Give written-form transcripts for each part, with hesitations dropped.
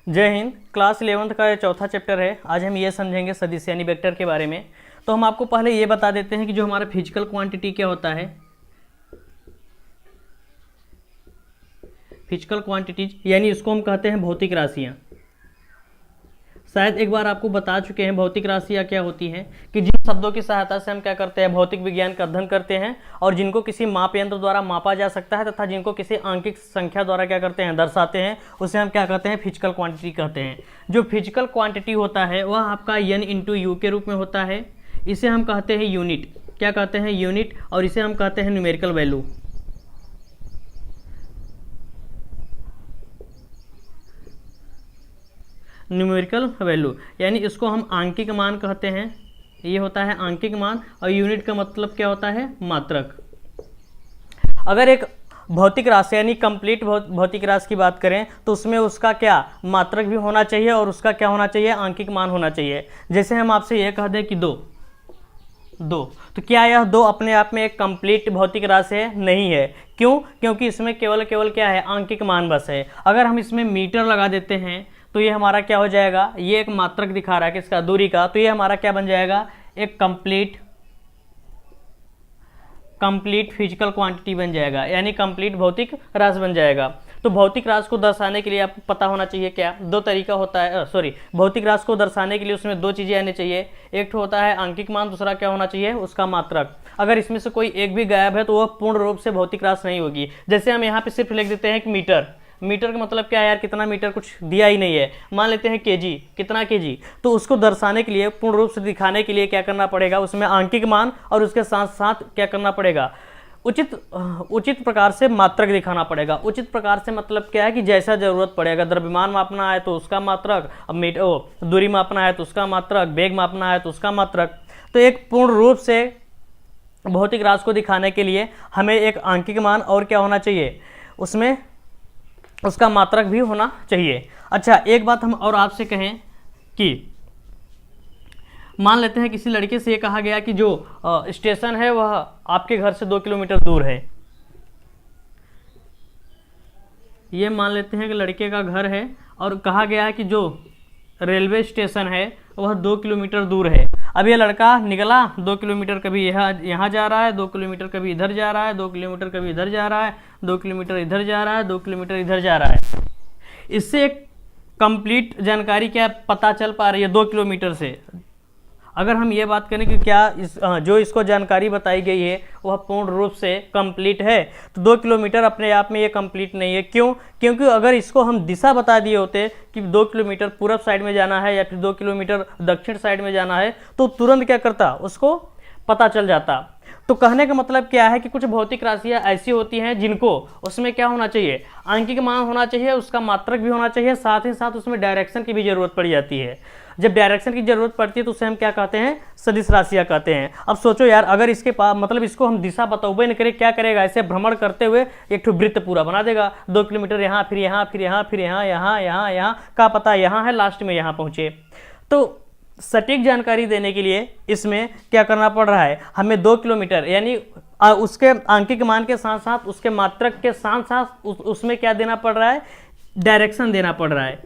जय Hind. Class 11th का ये चौथा चैप्टर है। आज हम ये समझेंगे सदिश यानी वेक्टर के बारे में। तो हम आपको पहले ये बता देते हैं कि जो हमारा फिजिकल क्वांटिटी क्या होता है। फिजिकल क्वांटिटीज यानी इसको हम कहते हैं भौतिक राशियाँ। शायद एक बार आपको बता चुके हैं भौतिक राशियाँ क्या होती हैं, कि जिन शब्दों की सहायता से हम क्या करते हैं, भौतिक विज्ञान का अध्ययन करते हैं और जिनको किसी माप यंत्र द्वारा मापा जा सकता है तथा जिनको किसी आंकिक संख्या द्वारा क्या करते हैं, दर्शाते हैं, उसे हम क्या कहते हैं, फिजिकल क्वांटिटी कहते हैं। जो फिजिकल क्वांटिटी होता है वह आपका n इंटू यू के रूप में होता है। इसे हम कहते हैं यूनिट। क्या कहते हैं? यूनिट। और इसे हम कहते हैं न्यूमेरिकल वैल्यू। न्यूमेरिकल वैल्यू यानी इसको हम आंकिक मान कहते हैं। ये होता है आंकिक मान। और यूनिट का मतलब क्या होता है? मात्रक। अगर एक भौतिक राशि यानी कंप्लीट भौतिक राशि की बात करें तो उसमें उसका क्या मात्रक भी होना चाहिए और उसका क्या होना चाहिए? आंकिक मान होना चाहिए। जैसे हम आपसे ये कह दें कि दो, तो क्या यह दो अपने आप में एक कंप्लीट भौतिक राशि है? नहीं है। क्यों? क्योंकि इसमें केवल क्या है? आंकिक मान बस है। अगर हम इसमें मीटर लगा देते हैं तो ये हमारा क्या हो जाएगा? ये एक मात्रक दिखा रहा है किसका? दूरी का। तो ये हमारा क्या बन जाएगा? एक कंप्लीट फिजिकल क्वांटिटी बन जाएगा, यानी कंप्लीट भौतिक राशि बन जाएगा। तो भौतिक राशि को दर्शाने के लिए आपको पता होना चाहिए क्या? दो तरीका होता है। भौतिक राशि को दर्शाने के लिए उसमें दो चीज़ें आनी चाहिए। एक तो होता है आंकिक मान, दूसरा क्या होना चाहिए? उसका मात्रक। अगर इसमें से कोई एक भी गायब है तो वह पूर्ण रूप से भौतिक राशि नहीं होगी। जैसे हम यहाँ पे सिर्फ लिख देते हैं कि मीटर। मीटर का मतलब क्या है यार? कितना मीटर? कुछ दिया ही नहीं है। मान लेते हैं केजी। कितना केजी? तो उसको दर्शाने के लिए, पूर्ण रूप से दिखाने के लिए क्या करना पड़ेगा? उसमें आंकिक मान और उसके साथ साथ क्या करना पड़ेगा? उचित प्रकार से मात्रक दिखाना पड़ेगा। उचित प्रकार से मतलब क्या है कि जैसा जरूरत पड़ेगा। द्रव्यमान मापना है तो उसका मात्रक, अब दूरी मापना है तो उसका मात्रक, वेग मापना है तो उसका मात्रक। तो एक पूर्ण रूप से भौतिक राशि को दिखाने के लिए हमें एक आंकिक मान और क्या होना चाहिए? उसमें उसका मात्रक भी होना चाहिए। अच्छा, एक बात हम और आपसे कहें कि मान लेते हैं किसी लड़के से ये कहा गया कि जो स्टेशन है वह आपके घर से 2 किलोमीटर दूर है। ये मान लेते हैं कि लड़के का घर है और कहा गया है कि जो रेलवे स्टेशन है वह 2 किलोमीटर दूर है। अब ये लड़का निकला 2 किलोमीटर, कभी यहाँ जा रहा है, 2 किलोमीटर कभी इधर जा रहा है, 2 किलोमीटर कभी इधर जा रहा है, 2 किलोमीटर इधर जा रहा है, 2 किलोमीटर इधर जा रहा है। इससे एक कंप्लीट जानकारी क्या पता चल पा रही है 2 किलोमीटर से? अगर हम ये बात करें कि क्या जो इसको जानकारी बताई गई है वह पूर्ण रूप से कंप्लीट है, तो 2 किलोमीटर अपने आप में ये कंप्लीट नहीं है। क्यों? क्योंकि अगर इसको हम दिशा बता दिए होते कि 2 किलोमीटर पूरब साइड में जाना है या फिर 2 किलोमीटर दक्षिण साइड में जाना है, तो तुरंत क्या करता? उसको पता चल जाता। तो कहने का मतलब क्या है कि कुछ भौतिक राशियाँ ऐसी होती हैं जिनको उसमें क्या होना चाहिए? आंकिक मान होना चाहिए, उसका मात्रक भी होना चाहिए, साथ ही साथ उसमें डायरेक्शन की भी जरूरत पड़ जाती है। जब डायरेक्शन की जरूरत पड़ती है तो उसे हम क्या कहते हैं? सदिश राशियाँ कहते हैं। अब सोचो यार, अगर इसके पास मतलब इसको हम दिशा बताओगे न करे, क्या करेगा? ऐसे भ्रमण करते हुए एक ठो वृत्त पूरा बना देगा। 2 किलोमीटर यहाँ, फिर यहाँ, फिर यहाँ, फिर यहाँ, यहाँ, यहाँ, यहाँ, का पता यहाँ है, लास्ट में यहाँ पहुँचे। तो सटीक जानकारी देने के लिए इसमें क्या करना पड़ रहा है? हमें 2 किलोमीटर यानी उसके आंकिक मान के साथ साथ उसके मात्रक के साथ साथ उसमें क्या देना पड़ रहा है? डायरेक्शन देना पड़ रहा है।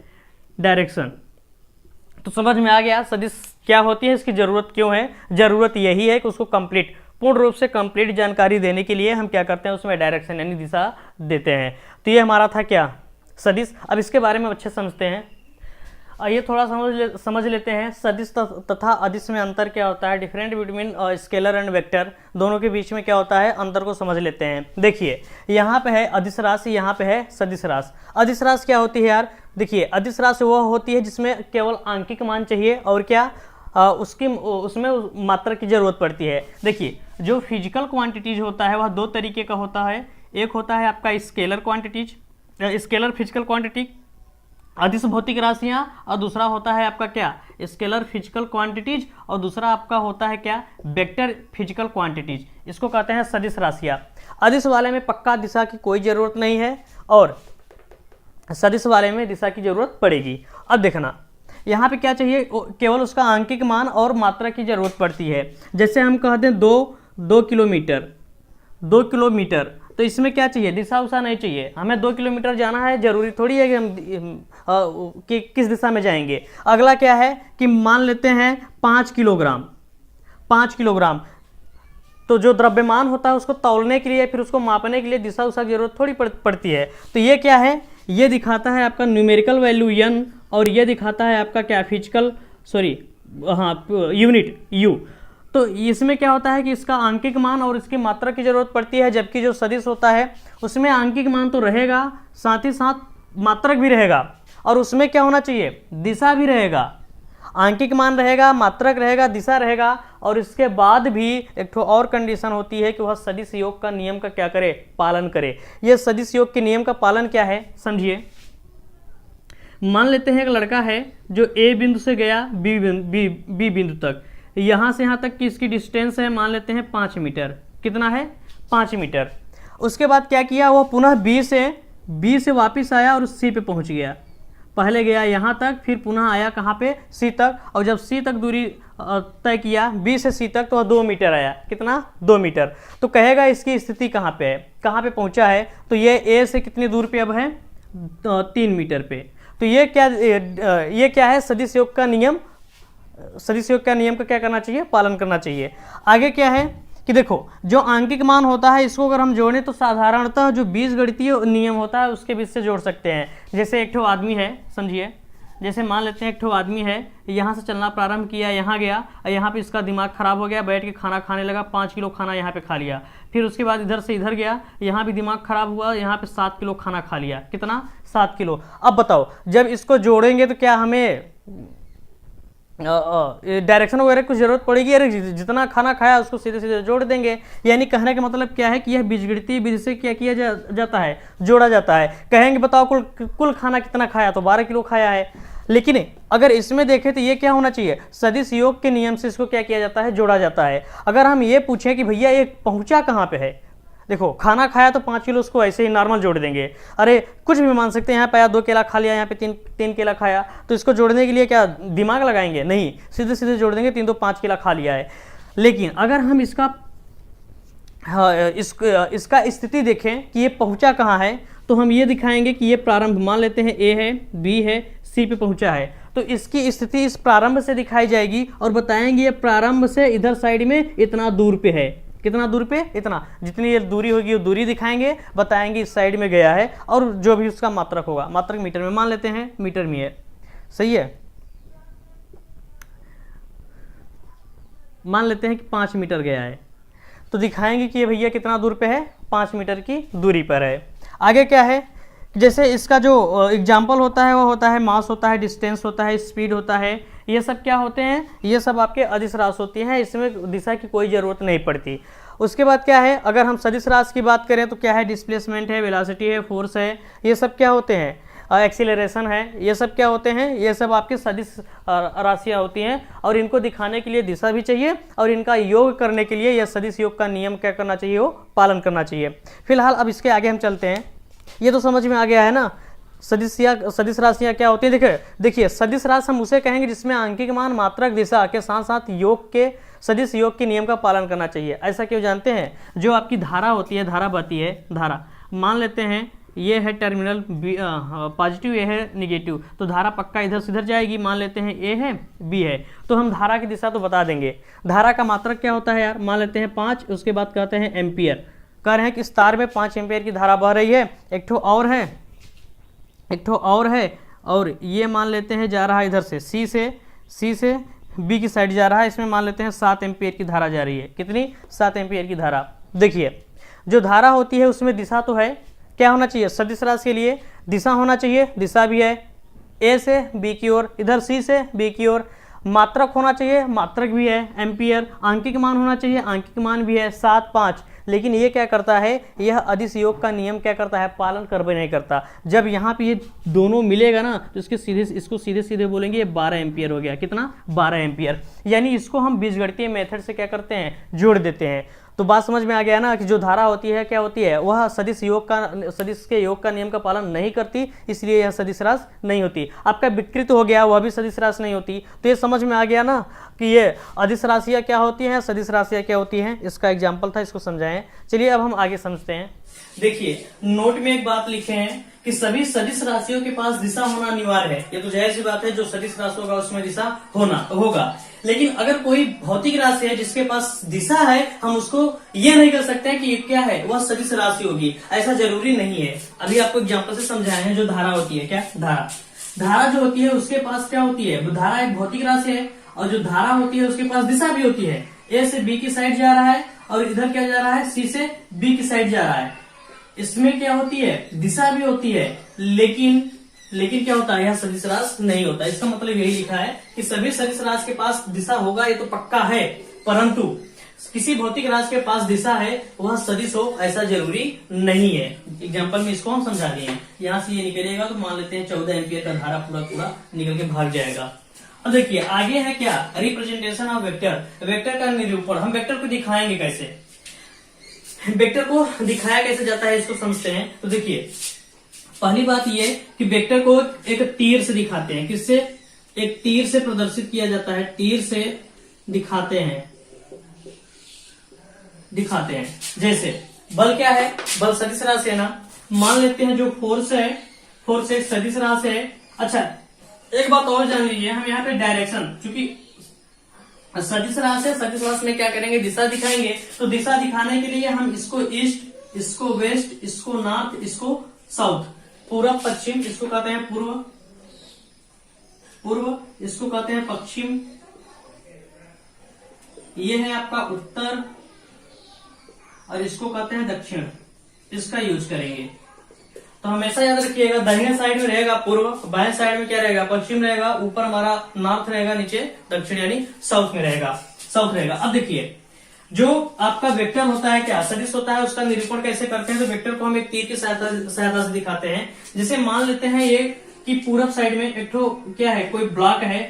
डायरेक्शन। तो समझ में आ गया सदिश क्या होती है, इसकी जरूरत क्यों है? जरूरत यही है कि उसको कंप्लीट, पूर्ण रूप से कंप्लीट जानकारी देने के लिए हम क्या करते हैं? उसमें डायरेक्शन यानी दिशा देते हैं। तो ये हमारा था क्या? सदिश। अब इसके बारे में अच्छे समझते हैं। ये थोड़ा समझ लेते हैं सदिश तथा अदिश में अंतर क्या होता है। Different between scalar and vector, दोनों के बीच में क्या होता है? अंतर को समझ लेते हैं। देखिए, यहाँ पे है अदिश राशि, यहाँ पे है सदिश राशि। अदिश राशि क्या होती है यार? देखिए, अदिश राशि वह होती है जिसमें केवल आंकिक मान चाहिए और क्या उसमें मात्रा की जरूरत पड़ती है। देखिए, जो फिजिकल क्वांटिटीज होता है वह दो तरीके का होता है। एक होता है आपका scalar quantities, scalar physical quantity, अदिश भौतिक राशियाँ, और दूसरा होता है आपका क्या? स्केलर फिजिकल क्वांटिटीज, और दूसरा आपका होता है क्या? Vector physical quantities. इसको कहते हैं सदिश राशियाँ। अदिश वाले में पक्का दिशा की कोई ज़रूरत नहीं है और सदिश वाले में दिशा की जरूरत पड़ेगी। अब देखना, यहाँ पे क्या चाहिए? केवल उसका आंकिक मान और मात्रा की जरूरत पड़ती है। जैसे हम कहते हैं 2 किलोमीटर, 2 किलोमीटर, तो इसमें क्या चाहिए, दिशा उषा नहीं चाहिए, हमें 2 किलोमीटर जाना है, जरूरी थोड़ी है कि हम कि किस दिशा में जाएंगे। अगला क्या है कि मान लेते हैं 5 किलोग्राम, 5 किलोग्राम, तो जो द्रव्यमान होता है उसको तौलने के लिए, फिर उसको मापने के लिए दिशा उषा की जरूरत थोड़ी पड़ती है। तो ये क्या है, ये दिखाता है आपका न्यूमेरिकल वैल्यू n, और ये दिखाता है आपका क्या, फिजिकल यूनिट u। तो इसमें क्या होता है कि इसका आंकिक मान और इसकी मात्रा की जरूरत पड़ती है, जबकि जो सदिश होता है उसमें आंकिक मान तो रहेगा, साथ ही साथ मात्रक भी रहेगा, और उसमें क्या होना चाहिए, दिशा भी रहेगा। आंकिक मान रहेगा, मात्रक रहेगा, दिशा रहेगा, और इसके बाद भी एक ठो और कंडीशन होती है कि वह सदिश योग का नियम का क्या करे, पालन करे। यह सदिश योग के नियम का पालन क्या है, समझिए। मान लेते हैं एक लड़का है जो ए बिंदु से गया बी बिंदु तक, यहाँ से यहाँ तक की इसकी डिस्टेंस है, मान लेते हैं 5 मीटर। कितना है, 5 मीटर। उसके बाद क्या किया, वह पुनः बी से वापस आया और सी पे पहुँच गया। पहले गया यहाँ तक, फिर पुनः आया कहाँ पे, सी तक, और जब सी तक दूरी तय किया, बी से सी तक, तो वह 2 मीटर आया। कितना, 2 मीटर। तो कहेगा इसकी स्थिति कहाँ पे है, कहाँ पे पहुँचा है, तो ये ए से कितनी दूर पे अब है, 3 मीटर पे। तो ये क्या है, सदिश योग का नियम, सदिश योग का नियम का क्या करना चाहिए, पालन करना चाहिए। आगे क्या है कि देखो, जो आंकिक मान होता है इसको अगर हम जोड़ें तो साधारणतः जो बीजगणितीय नियम होता है उसके बीच से जोड़ सकते हैं। जैसे एक ठो आदमी है, समझिए, जैसे मान लेते हैं एक ठो आदमी है, यहाँ से चलना प्रारंभ किया, यहाँ गया, और यहाँ पे इसका दिमाग खराब हो गया, बैठ के खाना खाने लगा, 5 किलो खाना यहाँ पे खा लिया। फिर उसके बाद इधर से इधर गया, यहाँ भी दिमाग खराब हुआ, यहाँ पे 7 किलो खाना खा लिया। कितना, 7 किलो। अब बताओ, जब इसको जोड़ेंगे तो क्या हमें डायरेक्शन वगैरह कुछ जरूरत पड़ेगी, अरे जितना खाना खाया उसको सीधे सीधे जोड़ देंगे। यानी कहने का मतलब क्या है कि यह बीजगणितीय विधि से क्या किया जाता है, जोड़ा जाता है। कहेंगे बताओ कुल खाना कितना खाया, तो 12 किलो खाया है। लेकिन अगर इसमें देखें तो ये क्या होना चाहिए, सदिश योग के नियम से इसको क्या किया जाता है, जोड़ा जाता है। अगर हम ये पूछें कि भैया ये पहुंचा कहाँ पे है, देखो खाना खाया तो 5 किलो उसको ऐसे ही नॉर्मल जोड़ देंगे, अरे कुछ भी मान सकते हैं, यहाँ पे आया 2 केला खा लिया, यहाँ पे 3 केला खाया, तो इसको जोड़ने के लिए क्या दिमाग लगाएंगे, नहीं, सीधे सीधे जोड़ देंगे, 3 2 5 केला खा लिया है। लेकिन अगर हम इसका स्थिति देखें कि ये पहुंचा कहाँ है, तो हम ये दिखाएंगे कि ये प्रारंभ, मान लेते हैं ए है, बी है, सी पे पहुंचा है, तो इसकी स्थिति इस प्रारंभ से दिखाई जाएगी और बताएंगे ये प्रारंभ से इधर साइड में इतना दूर पे है। कितना दूर पे, इतना, जितनी ये दूरी होगी वो दूरी दिखाएंगे, बताएंगे इस साइड में गया है, और जो भी उसका मात्रक होगा, मात्रक मीटर में, मान लेते हैं मीटर में है, सही है। मान लेते हैं कि 5 मीटर गया है, तो दिखाएंगे कि ये भैया कितना दूर पे है, 5 मीटर की दूरी पर है। आगे क्या है, जैसे इसका जो एग्जाम्पल होता है वो होता है मास होता है, डिस्टेंस होता है, स्पीड होता है, ये सब क्या होते हैं, ये सब आपके अदिश राशि होती हैं, इसमें दिशा की कोई ज़रूरत नहीं पड़ती। उसके बाद क्या है, अगर हम सदिश राशि की बात करें तो क्या है, डिस्प्लेसमेंट है, वेलोसिटी है, फोर्स है, ये सब क्या होते हैं, एक्सीलरेशन है, ये सब क्या होते हैं, ये सब आपके सदिश राशियाँ होती हैं, और इनको दिखाने के लिए दिशा भी चाहिए, और इनका योग करने के लिए यह सदिश योग का नियम क्या करना चाहिए, वो पालन करना चाहिए। फिलहाल अब इसके आगे हम चलते हैं। ये तो समझ में आ गया है ना, सदिश राशियाँ क्या होती है। देखिए सदिश राशि हम उसे कहेंगे जिसमें आंकिक मान, मात्रक, दिशा के साथ साथ योग के, सदिश योग के नियम का पालन करना चाहिए। ऐसा क्यों जानते हैं, जो आपकी धारा होती है, धारा बहती है, धारा मान लेते हैं ये है टर्मिनल पॉजिटिव, ये है निगेटिव, तो धारा पक्का इधर से इधर जाएगी। मान लेते हैं ए है, बी है, तो हम धारा की दिशा तो बता देंगे। धारा का मात्रक क्या होता है यार, मान लेते हैं 5, उसके बाद कहते हैं एम्पियर। कह रहे हैं कि इस तार में 5 एम्पियर की धारा बह रही है। एक ठो और है, और ये मान लेते हैं जा रहा है इधर से सी से बी की साइड जा रहा है, इसमें मान लेते हैं 7 एम्पियर की धारा जा रही है। कितनी, 7 एम्पियर की धारा। देखिए जो धारा होती है उसमें दिशा तो है, क्या होना चाहिए, सदिश राशि के लिए दिशा होना चाहिए, दिशा भी है, ए से बी की ओर, इधर सी से बी की ओर। मात्रक होना चाहिए, मात्रक भी है, एम्पियर। आंकिक मान होना चाहिए, आंकिक मान भी है, 7 5। लेकिन ये क्या करता है, यह अदिश योग का नियम क्या करता है, पालन कर भी नहीं करता। जब यहाँ पे ये दोनों मिलेगा ना, तो इसको सीधे सीधे बोलेंगे ये 12 एम्पियर हो गया। कितना, 12 एम्पियर। यानी इसको हम बीजगणितीय मेथड से क्या करते हैं, जोड़ देते हैं। तो बात समझ में आ गया ना कि जो धारा होती है क्या होती है, वह सदिश के योग का नियम का पालन नहीं करती, इसलिए यह सदिश राशि नहीं होती। आपका विकृत हो गया, वह भी सदिश राशि नहीं होती। तो ये समझ में आ गया ना कि ये अदिश राशियाँ क्या होती हैं, सदिश राशियाँ क्या होती हैं। इसका एग्जाम्पल था, इसको समझाएं। चलिए अब हम आगे समझते हैं। देखिए नोट में एक बात लिखे हैं कि सभी सदिश राशियों के पास दिशा होना अनिवार्य है। ये तो जाहिर सी बात है, जो सदिश राशि होगा उसमें दिशा होगा। लेकिन अगर कोई भौतिक राशि है जिसके पास दिशा है, हम उसको ये नहीं कर सकते कि ये क्या है, वह सदिश राशि होगी, ऐसा जरूरी नहीं है। अभी आपको एग्जाम्पल से समझाए हैं। जो धारा होती है, क्या धारा जो होती है उसके पास क्या होती है, धारा एक भौतिक राशि है, और जो धारा होती है उसके पास दिशा भी होती है। ए से बी की साइड जा रहा है और इधर क्या जा रहा है, सी से बी की साइड जा रहा है। इसमें क्या होती है, दिशा भी होती है, लेकिन क्या होता है, यह सदिश राशि नहीं होता। इसका मतलब यही लिखा है कि सभी सदिश राशि के पास दिशा होगा, ये तो पक्का है, परंतु किसी भौतिक राशि के पास दिशा है वह सदिश हो ऐसा जरूरी नहीं है। एग्जाम्पल में इसको हम समझा दिए। यहाँ से ये निकलेगा तो मान लेते हैं 14 एम्पियर का धारा पूरा निकल के भाग जाएगा। अब देखिए आगे है क्या, रिप्रेजेंटेशन ऑफ वेक्टर का निरूपण। हम वेक्टर को दिखाएंगे कैसे, वेक्टर को दिखाया कैसे जाता है इसको समझते हैं। तो देखिए पहली बात ये कि वेक्टर को एक तीर से दिखाते हैं। किससे, एक तीर से प्रदर्शित किया जाता है, तीर से दिखाते हैं। जैसे बल क्या है, बल सदिश राशि है ना, मान लेते हैं जो फोर्स है, फोर्स एक सदिश राशि है। अच्छा एक बात और जान लीजिए, हम यहाँ पे डायरेक्शन, चूंकि सदिश राशि है, सदिश राशि में क्या करेंगे, दिशा दिखाएंगे। तो दिशा दिखाने के लिए हम इसको ईस्ट, इसको वेस्ट, इसको नॉर्थ, इसको साउथ, पूरब पश्चिम, इसको कहते हैं पूर्व, इसको कहते हैं पश्चिम, ये है आपका उत्तर, और इसको कहते हैं दक्षिण। इसका यूज करेंगे। तो हमेशा याद रखिएगा, दाहिने साइड में रहेगा पूर्व, बाएं साइड में क्या रहेगा, पश्चिम रहेगा, ऊपर हमारा नॉर्थ रहेगा, नीचे दक्षिण यानी साउथ रहेगा। अब देखिए जो आपका वेक्टर होता है, क्या सदिश होता है, उसका निरूपण कैसे करते हैं। तो वेक्टर को हम एक तीर की सहायता से दिखाते हैं। जैसे मान लेते हैं ये कि पूरब साइड में एक ठो क्या है, कोई ब्लॉक है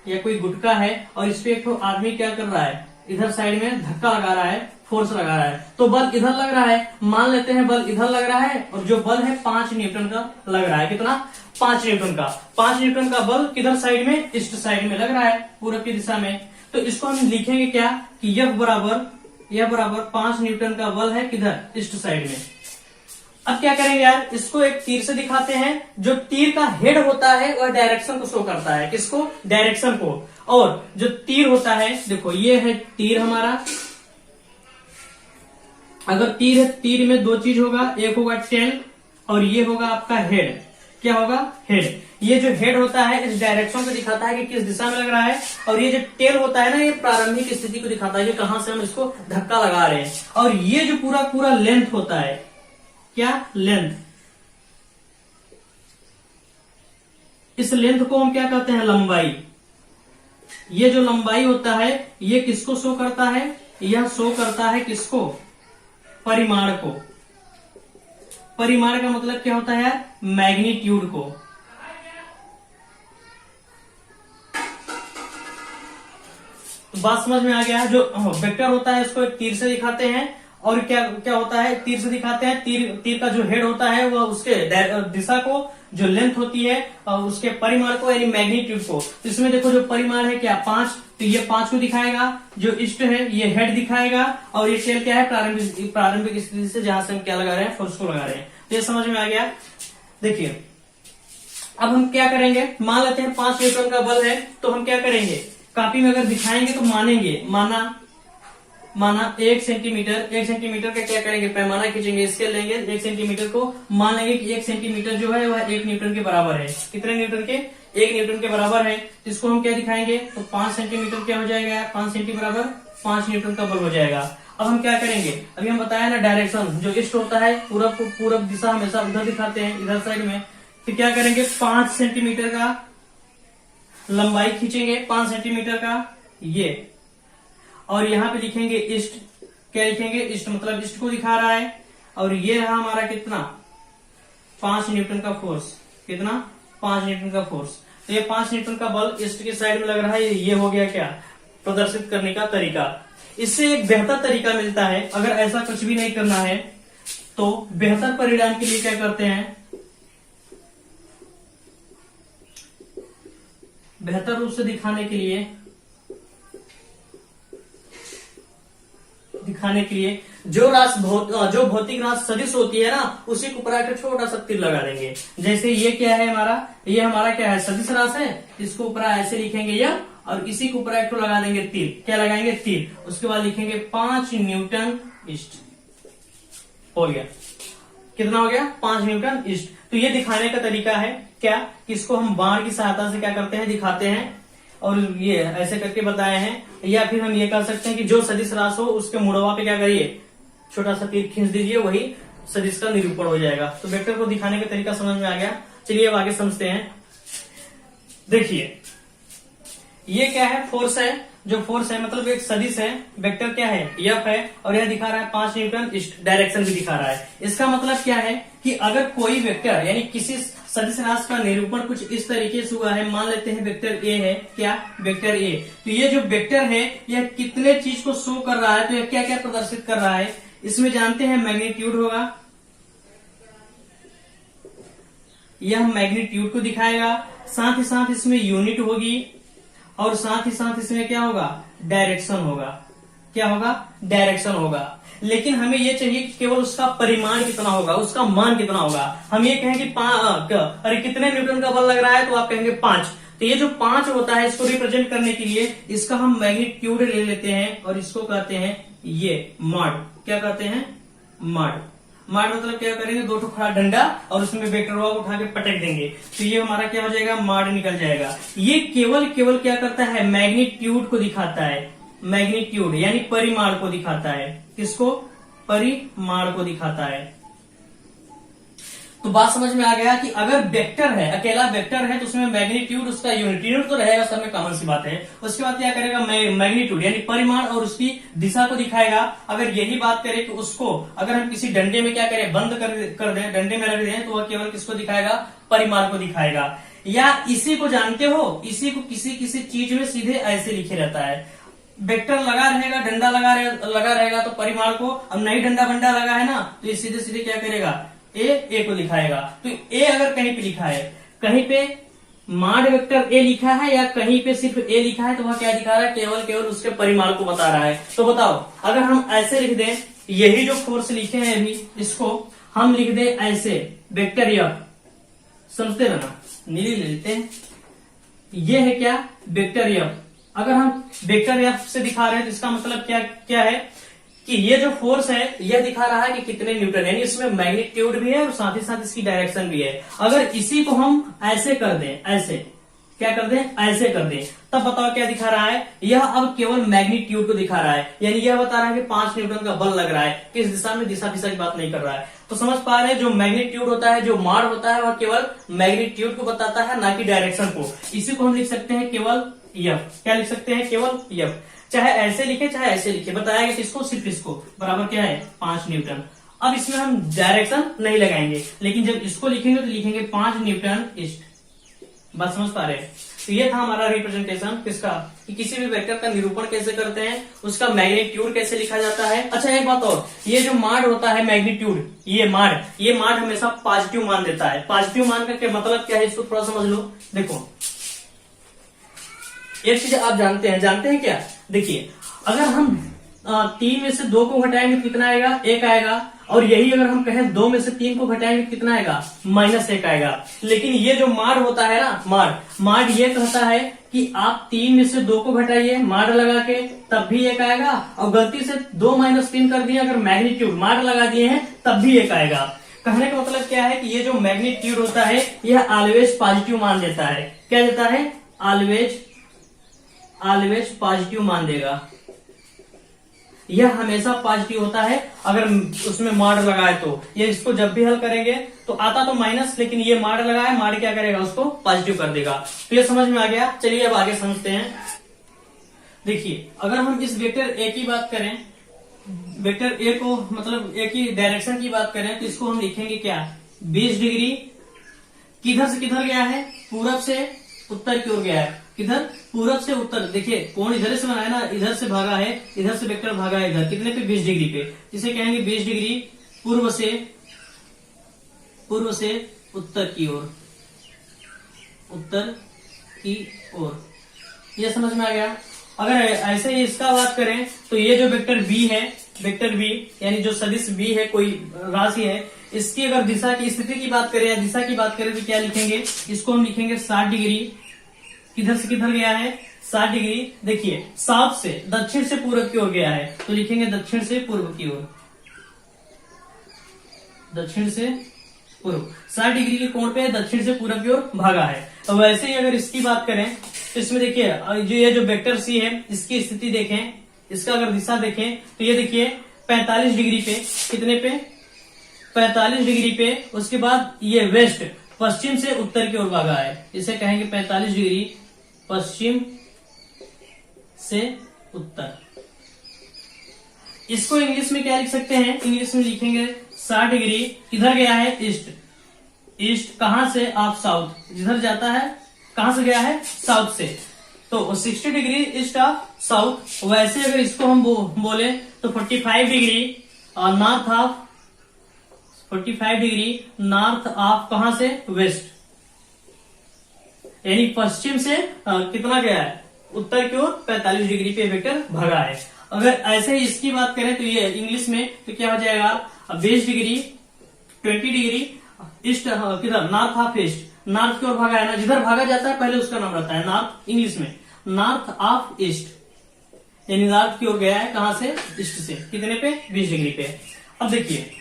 या कोई गुटका है, और इस पे एक ठो आदमी क्या कर रहा है, इधर साइड में धक्का लगा रहा है, फोर्स लगा रहा है। तो बल इधर लग रहा है, मान लेते हैं बल इधर लग रहा है, और जो बल है 5 न्यूटन का लग रहा है। कितना, 5 न्यूटन का। 5 न्यूटन का बल किधर साइड में, ईस्ट साइड में लग रहा है, पूरब की दिशा में। तो इसको हम लिखेंगे क्या कि यह बराबर 5 न्यूटन का बल है किधर, ईस्ट साइड में। अब क्या करेंगे यार, इसको एक तीर से दिखाते हैं। जो तीर का हेड होता है वह डायरेक्शन को शो करता है, किसको, डायरेक्शन को। और जो तीर होता है, देखो ये है तीर हमारा। अगर तीर है, तीर में 2 चीज होगा, एक होगा टेल और ये होगा आपका हेड। क्या होगा, हेड। ये जो हेड होता है इस डायरेक्शन को दिखाता है कि किस दिशा में लग रहा है, और ये जो टेल होता है ना, ये प्रारंभिक स्थिति को दिखाता है कि कहां से हम इसको धक्का लगा रहे हैं। और ये जो पूरा लेंथ होता है, क्या, लेंथ, इस लेंथ को हम क्या कहते हैं, लंबाई। ये जो लंबाई होता है ये किसको शो करता है, यह शो करता है किसको, परिमाण को। परिमाण का मतलब क्या होता है, मैग्नीट्यूड को। तो बात समझ में आ गया। जो वेक्टर होता है इसको एक तीर से दिखाते हैं, और क्या होता है, तीर से दिखाते हैं। तीर का जो हेड होता है वह उसके दिशा को, जो लेंथ होती है और उसके परिमाण को यानी मैग्नीट्यूड को। तो इसमें देखो जो परिमाण है क्या, 5, तो ये 5 को दिखाएगा। जो ईस्ट है ये हेड दिखाएगा, और ये टेल क्या है, प्रारंभिक स्थिति से जहां से हम क्या लगा रहे हैं, फोर्स को लगा रहे हैं। तो ये समझ में आ गया। देखिए अब हम क्या करेंगे, मान लेते हैं 5 न्यूटन का बल है, तो हम क्या करेंगे, कॉपी में अगर दिखाएंगे तो मानेंगे, माना 1 सेंटीमीटर का क्या करेंगे, पैमाना खींचेंगे, स्केल लेंगे, 1 सेंटीमीटर को मान लेंगे कि 1 सेंटीमीटर जो है वह 1 न्यूटन के बराबर है। कितने न्यूटन के, 1 न्यूटन के बराबर है। इसको हम क्या दिखाएंगे, तो 5 सेंटीमीटर क्या हो जाएगा, 5 सेंटी बराबर 5 न्यूटन का बल हो जाएगा। अब हम क्या करेंगे, अभी हम बताया ना डायरेक्शन, जो ईस्ट होता है पूरब दिशा हमेशा उधर दिखाते हैं, इधर साइड में। तो क्या करेंगे, 5 सेंटीमीटर का लंबाई खींचेंगे, 5 सेंटीमीटर का ये, और यहाँ पे लिखेंगे ईस्ट। क्या लिखेंगे, ईस्ट, मतलब ईस्ट को दिखा रहा है। और ये रहा हमारा कितना, 5 न्यूटन का फोर्स। कितना, 5 न्यूटन का फोर्स। तो ये 5 न्यूटन का बल ईस्ट की साइड में लग रहा है। ये हो गया क्या, प्रदर्शित करने का तरीका। इससे एक बेहतर तरीका मिलता है। अगर ऐसा कुछ भी नहीं करना है तो बेहतर परिणाम के लिए क्या करते हैं, बेहतर रूप से दिखाने के लिए जो भौतिक राशि सदिश होती है ना, उसी को ऊपर आकर छोटा सा तीर लगा देंगे। जैसे ये क्या है हमारा, ये हमारा क्या है, सदिश राशि है, इसको ऊपर ऐसे लिखेंगे यह, और इसी के ऊपर एक लगा देंगे तीर। क्या लगाएंगे, तीर। उसके बाद लिखेंगे 5 न्यूटन ईस्ट। हो गया, कितना हो गया, 5 न्यूटन ईस्ट। तो ये दिखाने का तरीका है क्या, इसको हम बाण की सहायता से क्या करते हैं, दिखाते हैं, और ये ऐसे करके बताए हैं। या फिर हम ये कर सकते हैं कि जो सदिश राशि हो उसके मुड़वा पे क्या करिए, छोटा सा तीर खींच दीजिए, वही सदिश का निरूपण हो जाएगा। तो वेक्टर को दिखाने का तरीका समझ में आ गया। चलिए अब आगे समझते हैं। देखिए ये क्या है, फोर्स है। जो फोर्स है मतलब एक सदिश है, वेक्टर क्या है, एफ है, और यह दिखा रहा है 5 न्यूटन ईस्ट, डायरेक्शन भी दिखा रहा है। इसका मतलब क्या है कि अगर कोई वेक्टर यानी किसी सदिश राशि का निरूपण कुछ इस तरीके से हुआ है, मान लेते हैं वेक्टर ए है, क्या, वेक्टर ए। तो ये जो वेक्टर है यह कितने चीज को शो कर रहा है, तो यह क्या क्या प्रदर्शित कर रहा है, इसमें जानते हैं मैग्नीट्यूड होगा, यह मैग्नीट्यूड को दिखाएगा, साथ ही साथ इसमें यूनिट होगी, और साथ ही साथ इसमें क्या होगा, डायरेक्शन होगा। क्या होगा, डायरेक्शन होगा। लेकिन हमें ये चाहिए कि केवल उसका परिमाण कितना होगा, उसका मान कितना होगा। हम ये कहें कि अरे कितने न्यूटन का बल लग रहा है, तो आप कहेंगे 5। तो ये जो 5 होता है, इसको रिप्रेजेंट करने के लिए इसका हम मैग्नीट्यूड ले लेते हैं, और इसको कहते हैं ये मॉड। क्या कहते हैं, मॉड। मॉड मतलब क्या करेंगे, 2 खड़ा डंडा और उसमें वेक्टर को उठा के पटक देंगे, तो ये हमारा क्या हो जाएगा, मॉड निकल जाएगा। ये केवल क्या करता है, मैग्नीट्यूड को दिखाता है। मैग्नीट्यूड यानी परिमाण को दिखाता है। किसको, परिमाण को दिखाता है। तो बात समझ में आ गया कि अगर वेक्टर है, अकेला वेक्टर है, तो उसमें मैग्नीट्यूड उसका यूनिट तो रहेगा, सब में कॉमन सी बात है। उसके बाद क्या करेगा, मैग्नीट्यूड यानी परिमाण और उसकी दिशा को दिखाएगा। अगर यही बात करें कि उसको अगर हम किसी डंडे में क्या करें, बंद कर दें, डंडे में रख दें, तो वह केवल किसको दिखाएगा, परिमाण को दिखाएगा। या इसी को जानते हो, इसी को किसी चीज में सीधे ऐसे लिखे रहता है, वेक्टर लगा रहेगा, डंडा लगा रहेगा तो परिमाण को, अब नई डंडा बंडा लगा है ना, तो ये सीधे सीधे क्या करेगा, ए को दिखाएगा। तो ए अगर कहीं पे लिखा है, कहीं पे मॉड वेक्टर ए लिखा है या कहीं पे सिर्फ ए लिखा है, तो वह क्या दिखा रहा है, केवल उसके परिमाण को बता रहा है। तो बताओ, अगर हम ऐसे लिख दें, यही जो फोर्स लिखे हैं अभी, इसको हम लिख दें ऐसे, वेक्टर एफ, समझते रहना, नीली ले लेते हैं, ये है क्या, वेक्टर एफ। अगर हम वेक्टर एफ से दिखा रहे हैं, तो इसका मतलब क्या है कि ये जो फोर्स है यह दिखा रहा है कि कितने न्यूटन, यानी इसमें मैग्नीट्यूड भी है और साथ ही साथ इसकी डायरेक्शन भी है। अगर इसी को हम ऐसे कर दें, ऐसे क्या कर दें, ऐसे कर दें, तब बताओ क्या दिखा रहा है, यह अब केवल मैग्नीट्यूड को दिखा रहा है, यानी यह बता रहा है कि 5 न्यूटन का बल लग रहा है। किस दिशा में, दिशा की बात नहीं कर रहा है। तो समझ पा रहे हैं, जो मैग्नीट्यूड होता है, जो मॉड होता है, वह केवल मैग्नीट्यूड को बताता है, ना कि डायरेक्शन को। इसी को हम लिख सकते हैं केवल एफ। क्या लिख सकते हैं, केवल एफ। चाहे ऐसे लिखे चाहे ऐसे लिखे, बताया गया किसको, सिर्फ इसको, बराबर क्या है, 5 न्यूटन। अब इसमें हम डायरेक्शन नहीं लगाएंगे, लेकिन जब इसको लिखेंगे तो लिखेंगे 5 न्यूटन ईस्ट। बात समझ पा रहे हैं। तो ये था हमारा रिप्रेजेंटेशन किसका, कि किसी भी वेक्टर का निरूपण कैसे करते हैं, उसका मैग्नीट्यूड कैसे लिखा जाता है। अच्छा एक बात और, ये जो मॉड होता है मैग्नीट्यूड, ये मॉड हमेशा पॉजिटिव मान देता है। पॉजिटिव मान का मतलब क्या है, इसको थोड़ा समझ लो। देखो एक चीज आप जानते हैं क्या, देखिए अगर हम 3 में से 2 को घटाएंगे तो कितना आएगा, 1 आएगा। और यही अगर हम कहें 2 में से 3 को घटाएंगे तो कितना आएगा, -1 आएगा। लेकिन ये जो मॉड होता है ना, मॉड ये कहता है कि आप 3 में से 2 को घटाइए मॉड लगा के, तब भी 1 आएगा। और गलती से 2 - 3 कर दिए, अगर मैग्नीट्यूड मॉड लगा दिए हैं, तब भी 1 आएगा। कहने का मतलब क्या है कि ये जो मैग्नीट्यूड होता है यह ऑलवेज पॉजिटिव मान देता है। क्या देता है, ऑलवेज पॉजिटिव मान देगा। यह हमेशा पॉजिटिव होता है अगर उसमें मॉड लगाए तो। ये इसको जब भी हल करेंगे तो आता तो माइनस, लेकिन ये मॉड लगाए, मॉड क्या करेगा, उसको पॉजिटिव कर देगा। तो ये समझ में आ गया। चलिए अब आगे समझते हैं। देखिए अगर हम इस वेक्टर ए की बात करें, वेक्टर ए को मतलब ए की डायरेक्शन की बात करें, तो इसको हम लिखेंगे क्या, 20 डिग्री। किधर से किधर गया है, पूरब से उत्तर की ओर गया है। किधर, पूरब से उत्तर। देखिए कोण इधर से बनाया ना, इधर से भागा है, इधर से वेक्टर भागा है इधर, कितने पे, 20 डिग्री पे। जिसे कहेंगे 20 डिग्री पूर्व से उत्तर की ओर, उत्तर की ओर। ये समझ में आ गया। अगर ऐसे ही इसका बात करें तो ये जो वेक्टर बी है, वेक्टर बी यानी जो सदिश बी है, कोई राशि है, इसकी अगर दिशा की स्थिति की बात करें या दिशा की बात करें तो क्या लिखेंगे, इसको हम लिखेंगे 60 डिग्री। किधर से किधर गया है, 60 डिग्री। देखिए साउथ से, दक्षिण से पूर्व की ओर गया है, तो लिखेंगे दक्षिण से पूर्व की ओर, दक्षिण से पूर्व। 60 डिग्री के कोण पे दक्षिण से पूर्व की ओर भागा है। तो वैसे ही अगर इसकी बात करें तो इसमें देखिए जो ये जो वेक्टर सी है, इसकी स्थिति देखें, इसका अगर दिशा देखें तो ये देखिए 45 डिग्री पे, कितने पे, 45 डिग्री पे। उसके बाद ये वेस्ट, पश्चिम से उत्तर की ओर भागा है, इसे कहेंगे 45 डिग्री पश्चिम से उत्तर। इसको इंग्लिश में क्या लिख सकते हैं, इंग्लिश में लिखेंगे 60 डिग्री, किधर गया है, ईस्ट। ईस्ट कहां से, आप साउथ, जिधर जाता है कहां से गया है, साउथ से। तो 60 डिग्री ईस्ट ऑफ साउथ। वैसे अगर इसको हम बोले तो 45 degree north of, 45 degree north of कहां से, वेस्ट, यानी पश्चिम से कितना गया है, उत्तर की ओर 45 डिग्री पे वेक्टर भागा है। अगर ऐसे ही इसकी बात करें तो ये इंग्लिश में तो क्या हो जाएगा, 20 डिग्री 20 डिग्री ईस्ट, किधर, नॉर्थ ऑफ ईस्ट, नॉर्थ की ओर भागा है ना, जिधर भागा जाता है पहले उसका नाम रहता है नॉर्थ, इंग्लिश में नॉर्थ ऑफ ईस्ट, यानी नॉर्थ की ओर गया है, कहां से, ईस्ट से, कितने पे, 20 डिग्री पे। अब देखिए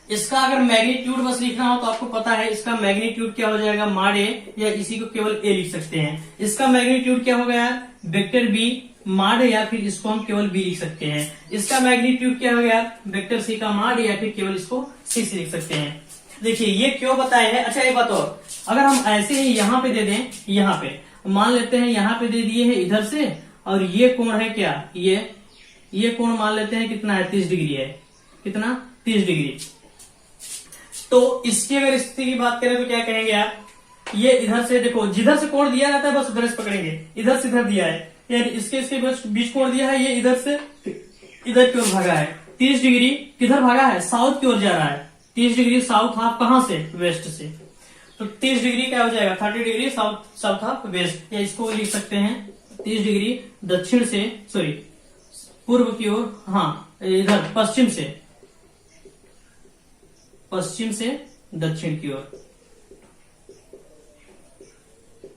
इसका अगर मैग्नीट्यूड बस लिखना हो तो आपको पता है इसका मैग्नीट्यूड क्या हो जाएगा, माड ए, या इसी को केवल ए लिख सकते हैं। इसका मैग्नीट्यूड क्या हो गया, वेक्टर बी माड, या फिर इसको हम केवल बी लिख सकते हैं। इसका मैग्नीट्यूड क्या हो गया, वेक्टर सी का माड, या फिर केवल इसको सी से लिख सकते हैं। देखिए ये क्यों बताया है। अच्छा एक बात और, अगर हम ऐसे ही यहाँ पे दे दें, यहाँ पे मान लेते हैं, यहाँ पे दे दिए है इधर से, और ये कोण है क्या, ये कोण मान लेते हैं कितना है, 30 डिग्री है, कितना, 30 डिग्री। तो इसकी अगर स्थिति की बात करें तो क्या कहेंगे आप, ये इधर से देखो, जिधर से कोण दिया जाता है बस उधर से पकड़ेंगे, इधर से इधर दिया है, यानी इसके बीच कोण दिया है, ये इधर से इधर की ओर भागा है। 30 डिग्री किधर भागा है, साउथ की ओर जा रहा है। 30 डिग्री साउथ हाफ कहां से, वेस्ट से। तो 30 डिग्री क्या हो जाएगा, 30 डिग्री साउथ हाफ वेस्ट, या इसको लिख सकते हैं 30 डिग्री दक्षिण से, सॉरी पूर्व की ओर, हाँ इधर पश्चिम से दक्षिण की ओर।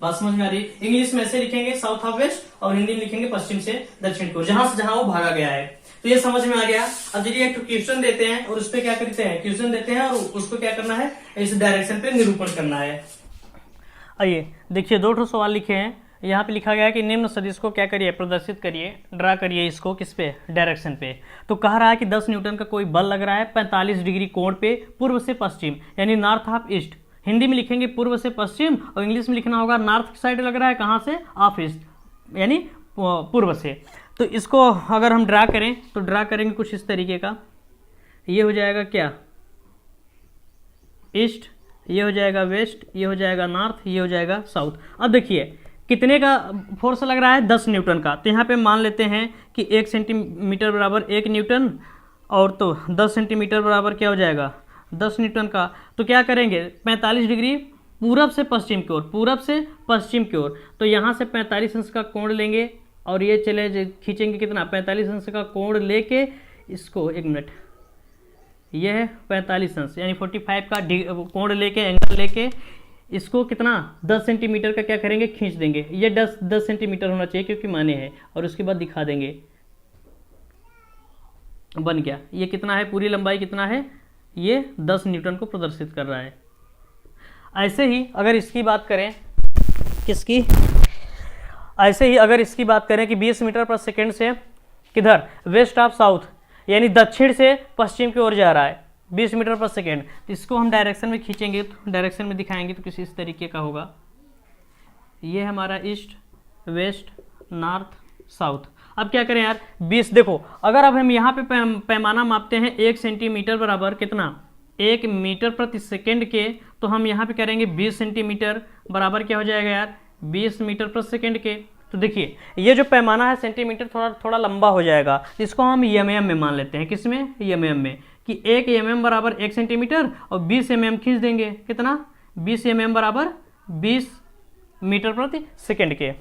बात समझ में आ रही है। इंग्लिश में ऐसे लिखेंगे साउथ ऑफ वेस्ट, और हिंदी में लिखेंगे पश्चिम से दक्षिण की ओर, जहां से जहां वो भागा गया है। तो ये समझ में आ गया। अब चलिए एक क्वेश्चन देते हैं और उस पर क्या करते हैं, क्वेश्चन देते हैं और उसको क्या करना है, इस डायरेक्शन पे निरूपण करना है। आइए देखिए 2 सवाल लिखे हैं। यहाँ पे लिखा गया है कि निम्न सदिश को क्या करिए, प्रदर्शित करिए, ड्रा करिए इसको, किस पे, डायरेक्शन पे। तो कह रहा है कि 10 न्यूटन का कोई बल लग रहा है 45 डिग्री कोण पे, पूर्व से पश्चिम, यानी नॉर्थ ऑफ ईस्ट। हिंदी में लिखेंगे पूर्व से पश्चिम, और इंग्लिश में लिखना होगा नॉर्थ साइड लग रहा है, कहाँ से, ऑफ ईस्ट, यानी पूर्व से। तो इसको अगर हम ड्रा करें तो ड्रा करेंगे कुछ इस तरीके का, ये हो जाएगा क्या, ईस्ट, ये हो जाएगा वेस्ट, ये हो जाएगा नॉर्थ, ये हो जाएगा साउथ। अब देखिए कितने का फोर्स लग रहा है, 10 न्यूटन का। तो यहाँ पे मान लेते हैं कि 1 सेंटीमीटर बराबर 1 न्यूटन, और तो 10 सेंटीमीटर बराबर क्या हो जाएगा, 10 न्यूटन का। तो क्या करेंगे, 45 डिग्री पूरब से पश्चिम की ओर, पूरब से पश्चिम की ओर। तो यहाँ से 45 अंश का कोण लेंगे, और ये चले खींचेंगे कितना, 45 अंश का कोण लेके इसको, एक मिनट, ये है 45 अंश, यानी 45 का कोण लेके, एंगल लेके इसको कितना, 10 सेंटीमीटर का क्या करेंगे, खींच देंगे। ये 10 सेंटीमीटर होना चाहिए क्योंकि माने है, और उसके बाद दिखा देंगे, बन गया। ये कितना है, पूरी लंबाई कितना है, ये 10 न्यूटन को प्रदर्शित कर रहा है। ऐसे ही अगर इसकी बात करें, किसकी, ऐसे ही अगर इसकी बात करें कि 20 मीटर पर सेकेंड से किधर, वेस्ट ऑफ साउथ, यानी दक्षिण से पश्चिम की ओर जा रहा है 20 मीटर पर सेकेंड। तो इसको हम डायरेक्शन में खींचेंगे, तो डायरेक्शन में दिखाएंगे तो किसी इस तरीके का होगा। ये हमारा ईस्ट, वेस्ट, नॉर्थ, साउथ। अब क्या करें यार, 20, देखो अगर अब हम यहाँ पे पैमाना मापते हैं 1 सेंटीमीटर बराबर कितना, 1 मीटर प्रति सेकेंड के, तो हम यहाँ पे करेंगे 20 सेंटीमीटर बराबर क्या हो जाएगा यार, 20 मीटर पर सेकेंड के। तो देखिए ये जो पैमाना है सेंटीमीटर थोड़ा थोड़ा लंबा हो जाएगा, इसको हम mm में मान लेते हैं। किसमें? mm में, कि 1 mm बराबर 1 सेंटीमीटर और 20 mm खींच देंगे। कितना? 20 mm बराबर 20 मीटर प्रति सेकेंड के।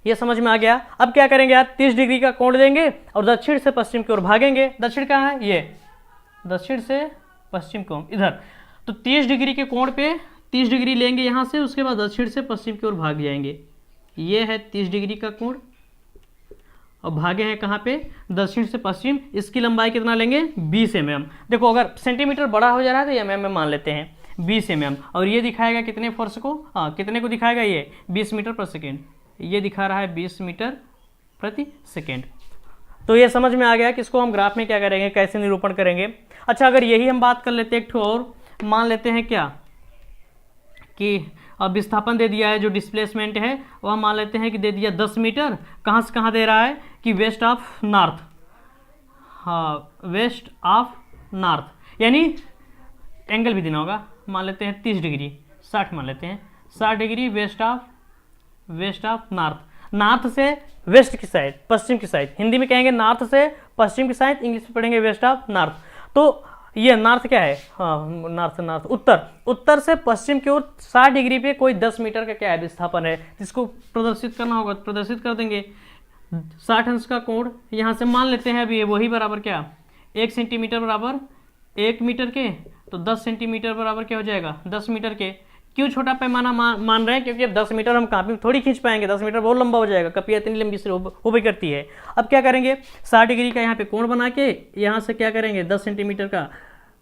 ये समझ में आ गया। अब क्या करेंगे यार, 30 डिग्री का कोण देंगे और दक्षिण से पश्चिम की ओर भागेंगे। दक्षिण कहाँ है? ये दक्षिण से पश्चिम को इधर। तो 30 डिग्री के कोण पे 30 डिग्री लेंगे यहाँ से, उसके बाद दक्षिण से पश्चिम की ओर भाग जाएंगे। ये है 30 डिग्री का कोण और भागे हैं कहाँ पे? दक्षिण से पश्चिम। इसकी लंबाई कितना लेंगे? 20 mm। देखो अगर सेंटीमीटर बड़ा हो जा रहा है तो mm में मान लेते हैं 20 mm। और ये दिखाएगा कितने फोर्स को? हाँ, कितने को दिखाएगा? ये 20 मीटर पर सेकेंड। ये दिखा रहा है 20 मीटर प्रति सेकेंड। तो ये समझ में आ गया कि इसको हम ग्राफ में क्या करेंगे, कैसे निरूपण करेंगे। अच्छा, अगर यही हम बात कर लेते हैं एक ठो और, मान लेते हैं क्या कि अब विस्थापन दे दिया है, जो डिस्प्लेसमेंट है वह मान लेते हैं कि दे दिया 10 मीटर। कहाँ से कहाँ दे रहा है? कि वेस्ट ऑफ नॉर्थ। हाँ, वेस्ट ऑफ नॉर्थ, यानी एंगल भी देना होगा। मान लेते हैं 30 डिग्री, 60 मान लेते हैं, 60 degree west of north. North से वेस्ट की साइड, पश्चिम की साइड। हिंदी में कहेंगे नॉर्थ से पश्चिम की साइड, इंग्लिश में पढ़ेंगे वेस्ट ऑफ नॉर्थ। तो ये नॉर्थ क्या है? हाँ, नॉर्थ उत्तर से पश्चिम की ओर 60 डिग्री पे कोई 10 मीटर का क्या है? विस्थापन है, जिसको प्रदर्शित करना होगा। प्रदर्शित कर देंगे 60 अंश का कोण यहाँ से मान लेते हैं। अभी वही बराबर क्या? 1 सेंटीमीटर बराबर 1 मीटर के, तो 10 सेंटीमीटर बराबर क्या हो जाएगा? 10 मीटर के। क्यों छोटा पैमाना मान रहे हैं? क्योंकि अब 10 मीटर हम कापी में थोड़ी खींच पाएंगे, 10 मीटर बहुत लंबा हो जाएगा, कपियाँ इतनी लंबी से हो भी करती है। अब क्या करेंगे, 60 डिग्री का यहाँ पे कोण बना के यहाँ से क्या करेंगे, 10 सेंटीमीटर का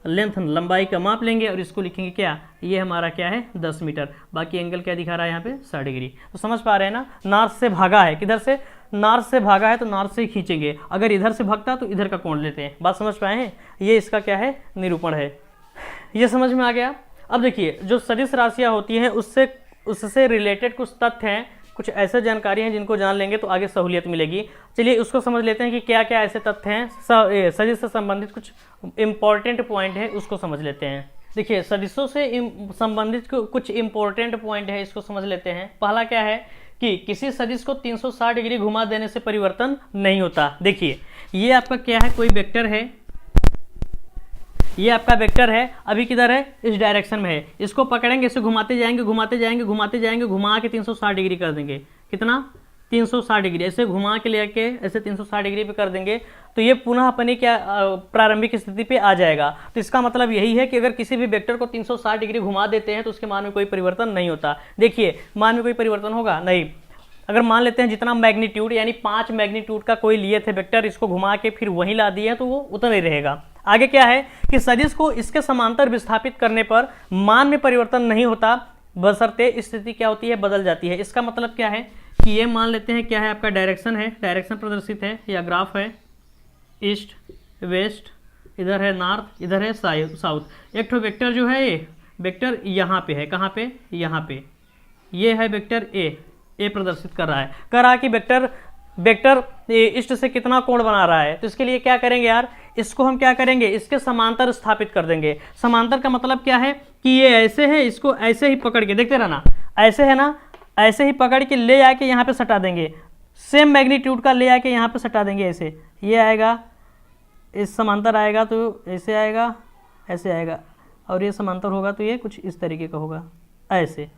लेंथ लंबाई का माप लेंगे और इसको लिखेंगे क्या? ये हमारा क्या है? 10 मीटर। बाकी एंगल क्या दिखा रहा है यहाँ पे? 60 डिग्री। तो समझ पा रहे हैं ना, नॉर्थ से भागा है, किधर से? नॉर्थ से भागा है तो नॉर्थ से ही खींचेंगे। अगर इधर से भागता तो इधर का कोण लेते हैं। बात समझ पाए हैं? ये इसका क्या है? निरूपण है। ये समझ में आ गया। अब देखिए, जो सदिश राशियाँ होती हैं उससे रिलेटेड कुछ तथ्य हैं, कुछ ऐसे जानकारी हैं जिनको जान लेंगे तो आगे सहूलियत मिलेगी। चलिए उसको समझ लेते हैं कि क्या क्या ऐसे तथ्य हैं, सदिश से संबंधित कुछ इम्पोर्टेंट पॉइंट है, उसको समझ लेते हैं। देखिए, सदिशों से संबंधित कुछ इम्पोर्टेंट पॉइंट है, इसको समझ लेते हैं। पहला क्या है कि किसी सदिश को 360 डिग्री घुमा देने से परिवर्तन नहीं होता। देखिए, ये आपका क्या है? कोई वेक्टर है, ये आपका वेक्टर है, अभी किधर है? इस डायरेक्शन में है। इसको पकड़ेंगे, इसे घुमाते जाएंगे, घुमा के 360 डिग्री कर देंगे। कितना? 360 डिग्री। ऐसे घुमा के लेके ऐसे 360 डिग्री पे कर देंगे तो ये पुनः अपनी क्या प्रारंभिक स्थिति पे आ जाएगा। तो इसका मतलब यही है कि अगर किसी भी वेक्टर को 360 डिग्री घुमा देते हैं तो उसके मान में कोई परिवर्तन नहीं होता। देखिए, मान में कोई परिवर्तन होगा नहीं। अगर मान लेते हैं जितना मैग्नीट्यूड, यानी 5 मैग्नीट्यूड का कोई लिए थे वेक्टर, इसको घुमा के फिर वहीं ला दिए तो वो उतना ही रहेगा। आगे क्या है कि सदिश को इसके समांतर विस्थापित करने पर मान में परिवर्तन नहीं होता, बशर्ते स्थिति क्या होती है? बदल जाती है। इसका मतलब क्या है कि ये मान लेते हैं क्या है? आपका डायरेक्शन है, डायरेक्शन प्रदर्शित है या ग्राफ है, ईस्ट वेस्ट, इधर है नॉर्थ, इधर है साउथ। एक ठो वेक्टर जो है, ये वेक्टर यहाँ पे है। कहाँ पे? यहाँ पे। ये है वेक्टर ए प्रदर्शित कर रहा है कि वेक्टर ईस्ट से कितना कोण बना रहा है। तो इसके लिए क्या करेंगे यार, इसको हम क्या करेंगे? इसके समांतर स्थापित कर देंगे। समांतर का मतलब क्या है कि ये ऐसे है, इसको ऐसे ही पकड़ के देखते रहना, ऐसे है ना, ऐसे ही पकड़ के ले आके यहाँ पे सटा देंगे। सेम मैग्नीट्यूड का ले आके यहाँ पे सटा देंगे। ऐसे ये आएगा, इस समांतर आएगा तो ऐसे आएगा, ऐसे आएगा, और ये समांतर होगा तो ये कुछ इस तरीके का होगा, ऐसे।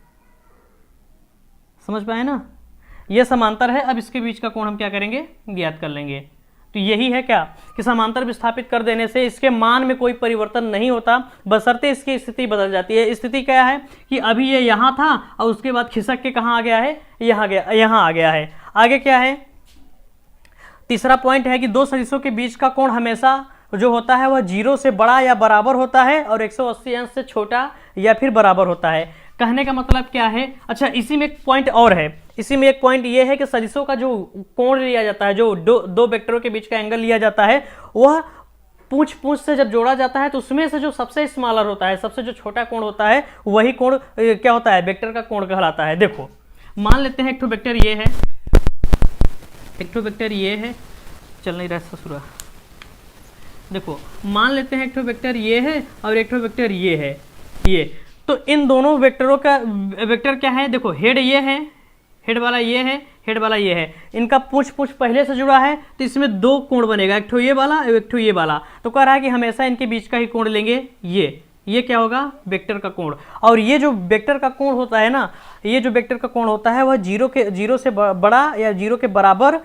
समझ पाए ना? ये समांतर है। अब इसके बीच का कोण हम क्या करेंगे? ज्ञात कर लेंगे। तो यही है क्या कि समांतर विस्थापित कर देने से इसके मान में कोई परिवर्तन नहीं होता, बशर्ते इसकी स्थिति बदल जाती है। स्थिति क्या है कि अभी ये यहाँ था और उसके बाद खिसक के कहाँ आ गया है? यहाँ आ गया है। आगे क्या है? तीसरा पॉइंट है कि दो सदिशों के बीच का कोण हमेशा जो होता है वह 0 से बड़ा या बराबर होता है और 180 अंश से छोटा या फिर बराबर होता है। कहने का मतलब क्या है? अच्छा, इसी में एक पॉइंट और है। इसी में एक पॉइंट ये है कि सदिशों का जो कोण लिया जाता है, जो दो वेक्टरों के बीच का एंगल लिया जाता है, वह पूंछ से जब जोड़ा जाता है तो उसमें से जो सबसे स्मॉलर होता है, सबसे जो छोटा कोण होता है, वही कोण क्या होता है? वेक्टर का कोण कहलाता है। देखो, मान लेते हैं एक ठो वेक्टर ये है, एक ठो वेक्टर ये है, चल नहीं रहा ससुरा। देखो, मान लेते हैं एक ठो वेक्टर ये है और एक ठो वेक्टर ये है। ये तो इन दोनों वेक्टरों का वेक्टर क्या है, देखो हेड ये है, हेड वाला ये है, हेड वाला ये है, इनका पूछ पहले से जुड़ा है, तो इसमें दो कोण बनेगा, एक ठो ये वाला एक ठो ये वाला। तो कह रहा है कि हमेशा इनके बीच का ही कोण लेंगे, ये क्या होगा, वेक्टर का कोण। और ये जो वेक्टर का कोण होता है ना, ये जो वेक्टर का कोण होता है वह जीरो से बड़ा या जीरो के बराबर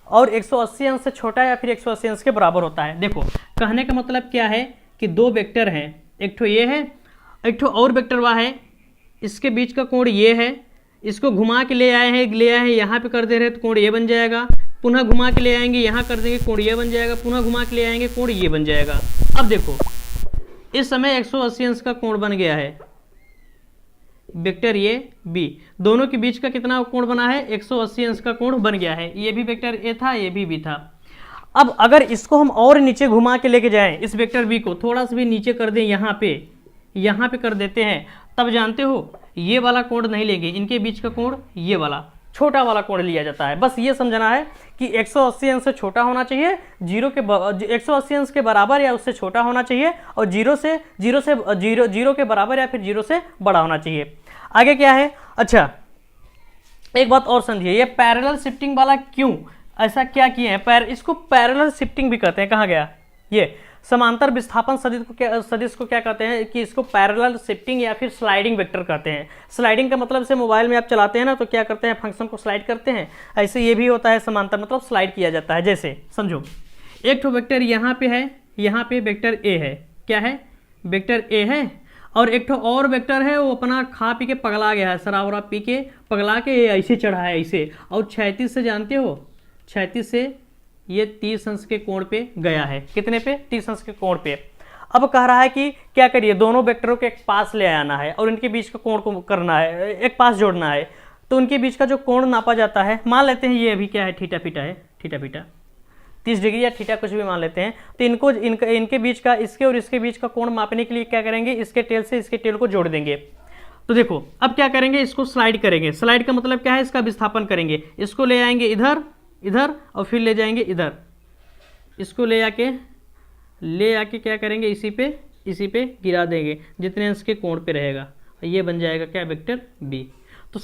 और 180 अंश से छोटा या फिर 180 अंश के बराबर होता है। देखो कहने का मतलब क्या है कि दो वेक्टर हैं, एक ठो ये है, एक ठो और वेक्टर वह है, इसके बीच का कोण ये है, इसको घुमा के ले आए हैं यहाँ पे कर दे रहे हैं तो कोण ये बन जाएगा, पुनः घुमा के ले आएंगे यहाँ कर देंगे कोण ये बन जाएगा, पुनः घुमा के ले आएंगे कोण ये बन जाएगा। अब देखो इस समय 180 अंश का कोण बन गया है, वेक्टर ये बी, दोनों के बीच का कितना कोण बना है, 180 अंश का कोण बन गया है। ये भी वेक्टर ए था, ये भी बी था। अब अगर इसको हम और नीचे घुमा के लेके जाएं, इस वेक्टर बी को थोड़ा सा भी नीचे कर दें, यहाँ पे कर देते हैं, तब जानते हो ये वाला कोण नहीं लेंगे, इनके बीच का कोण ये वाला छोटा वाला कोण लिया जाता है। बस ये समझना है कि 180 अंश से छोटा होना चाहिए, 180 अंश के बराबर या उससे छोटा होना चाहिए, और जीरो के बराबर या फिर जीरो से बड़ा होना चाहिए। आगे क्या है, अच्छा एक बात और समझिए, ये पैरेलल शिफ्टिंग वाला क्यों ऐसा क्या किए हैं, इसको पैरेलल शिफ्टिंग भी कहते हैं। कहाँ गया ये समांतर विस्थापन सदिश को क्या कहते हैं कि इसको पैरेलल शिफ्टिंग या फिर स्लाइडिंग वेक्टर कहते हैं। स्लाइडिंग का मतलब से मोबाइल में आप चलाते हैं ना, तो क्या करते हैं, फंक्शन को स्लाइड करते हैं, ऐसे ये भी होता है समांतर मतलब स्लाइड किया जाता है। जैसे समझो एक तो वेक्टर यहाँ पे है, यहाँ पे वेक्टर ए है, क्या है, वेक्टर ए है, और एक तो और वेक्टर है वो अपना खा पी के पगला गया है, शराब वराब पी के पगला के ऐसे चढ़ा है ऐसे, और 36 से जानते हो, 36 से ये 30 अंश के कोण पे गया है, कितने पे, 30 अंश के कोण पे। अब कह रहा है कि क्या करिए, दोनों वेक्टरों के एक पास ले आना है और इनके बीच का कोण को करना है, एक पास जोड़ना है। तो उनके बीच का जो कोण नापा जाता है, मान लेते हैं ये अभी क्या है, थीटा फीटा है, थीटा फीटा 30 डिग्री या थीटा कुछ भी मान लेते हैं। तो इनके बीच का, इसके और इसके बीच का कोण मापने के लिए क्या करेंगे, इसके टेल से इसके टेल को जोड़ देंगे। तो देखो अब क्या करेंगे, इसको स्लाइड करेंगे। स्लाइड का मतलब क्या है, इसका विस्थापन करेंगे, इसको ले आएंगे इधर और फिर ले जाएंगे इधर, इसको ले आके क्या करेंगे, इसी पे गिरा देंगे, जितने अंश के कोण पे रहेगा, ये बन जाएगा क्या, वेक्टर बी। तो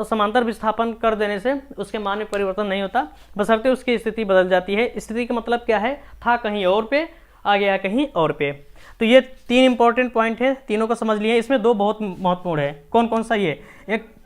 समांतर विस्थापन कर देने से उसके मान में परिवर्तन नहीं होता, बशर्ते उसकी स्थिति बदल जाती है। स्थिति का मतलब क्या है, था कहीं और पे, आ गया कहीं और पे। तो ये 3 इंपॉर्टेंट पॉइंट है, तीनों को समझ लिए। इसमें 2 बहुत महत्वपूर्ण है, कौन कौन सा, ये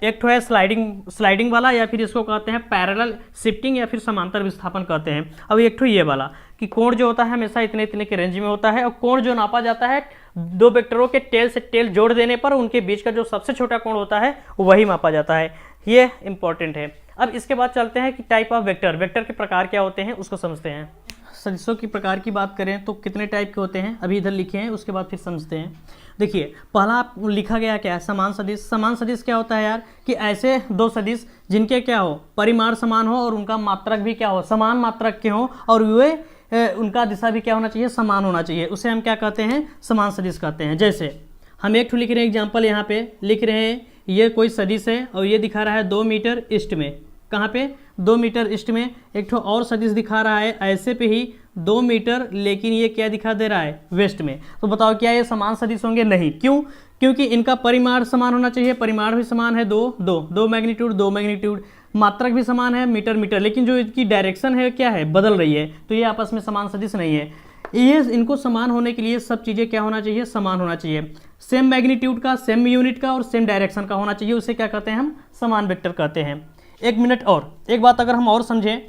एक तो है स्लाइडिंग वाला, या फिर इसको कहते हैं पैरेलल शिफ्टिंग या फिर समांतर विस्थापन कहते हैं। अब एक तो ये वाला कि कोण जो होता है हमेशा इतने इतने के रेंज में होता है, और कोण जो नापा जाता है दो वेक्टरों के टेल से टेल जोड़ देने पर उनके बीच का जो सबसे छोटा कोण होता है वही मापा जाता है। ये इंपॉर्टेंट है। अब इसके बाद चलते हैं कि टाइप ऑफ वेक्टर के प्रकार क्या होते हैं उसको समझते हैं। सदिशों की प्रकार की बात करें तो कितने टाइप के होते हैं, अभी इधर लिखे हैं, उसके बाद फिर समझते हैं। देखिए पहला लिखा गया क्या है, समान सदिश। समान सदिश क्या होता है यार, कि ऐसे दो सदिश जिनके क्या हो, परिमाण समान हो और उनका मात्रक भी क्या हो, समान मात्रक के हो, और वे उनका दिशा भी क्या होना चाहिए, समान होना चाहिए, उसे हम क्या कहते हैं, समान सदिश कहते हैं। जैसे हम एक ठो लिख रहे हैं एग्जाम्पल, यहाँ पे लिख रहे हैं ये कोई सदिश है और ये दिखा रहा है 2 मीटर ईस्ट में, कहाँ पे, 2 मीटर ईस्ट में। एक ठो और सदिश दिखा रहा है ऐसे पे ही 2 मीटर, लेकिन ये क्या दिखा दे रहा है, वेस्ट में। तो बताओ क्या ये समान सदिश होंगे, नहीं। क्यों, क्योंकि इनका परिमाण समान होना चाहिए, परिमाण भी समान है, दो मैग्नीट्यूड, मात्रक भी समान है, मीटर, लेकिन जो इसकी डायरेक्शन है क्या है, बदल रही है, तो ये आपस में समान सदिश नहीं है। ये इनको समान होने के लिए सब चीज़ें क्या होना चाहिए, समान होना चाहिए, सेम मैग्नीट्यूड का, सेम यूनिट का और सेम डायरेक्शन का होना चाहिए, उसे क्या कहते हैं हम, समान वेक्टर कहते हैं। एक मिनट और, एक बात अगर हम और समझें,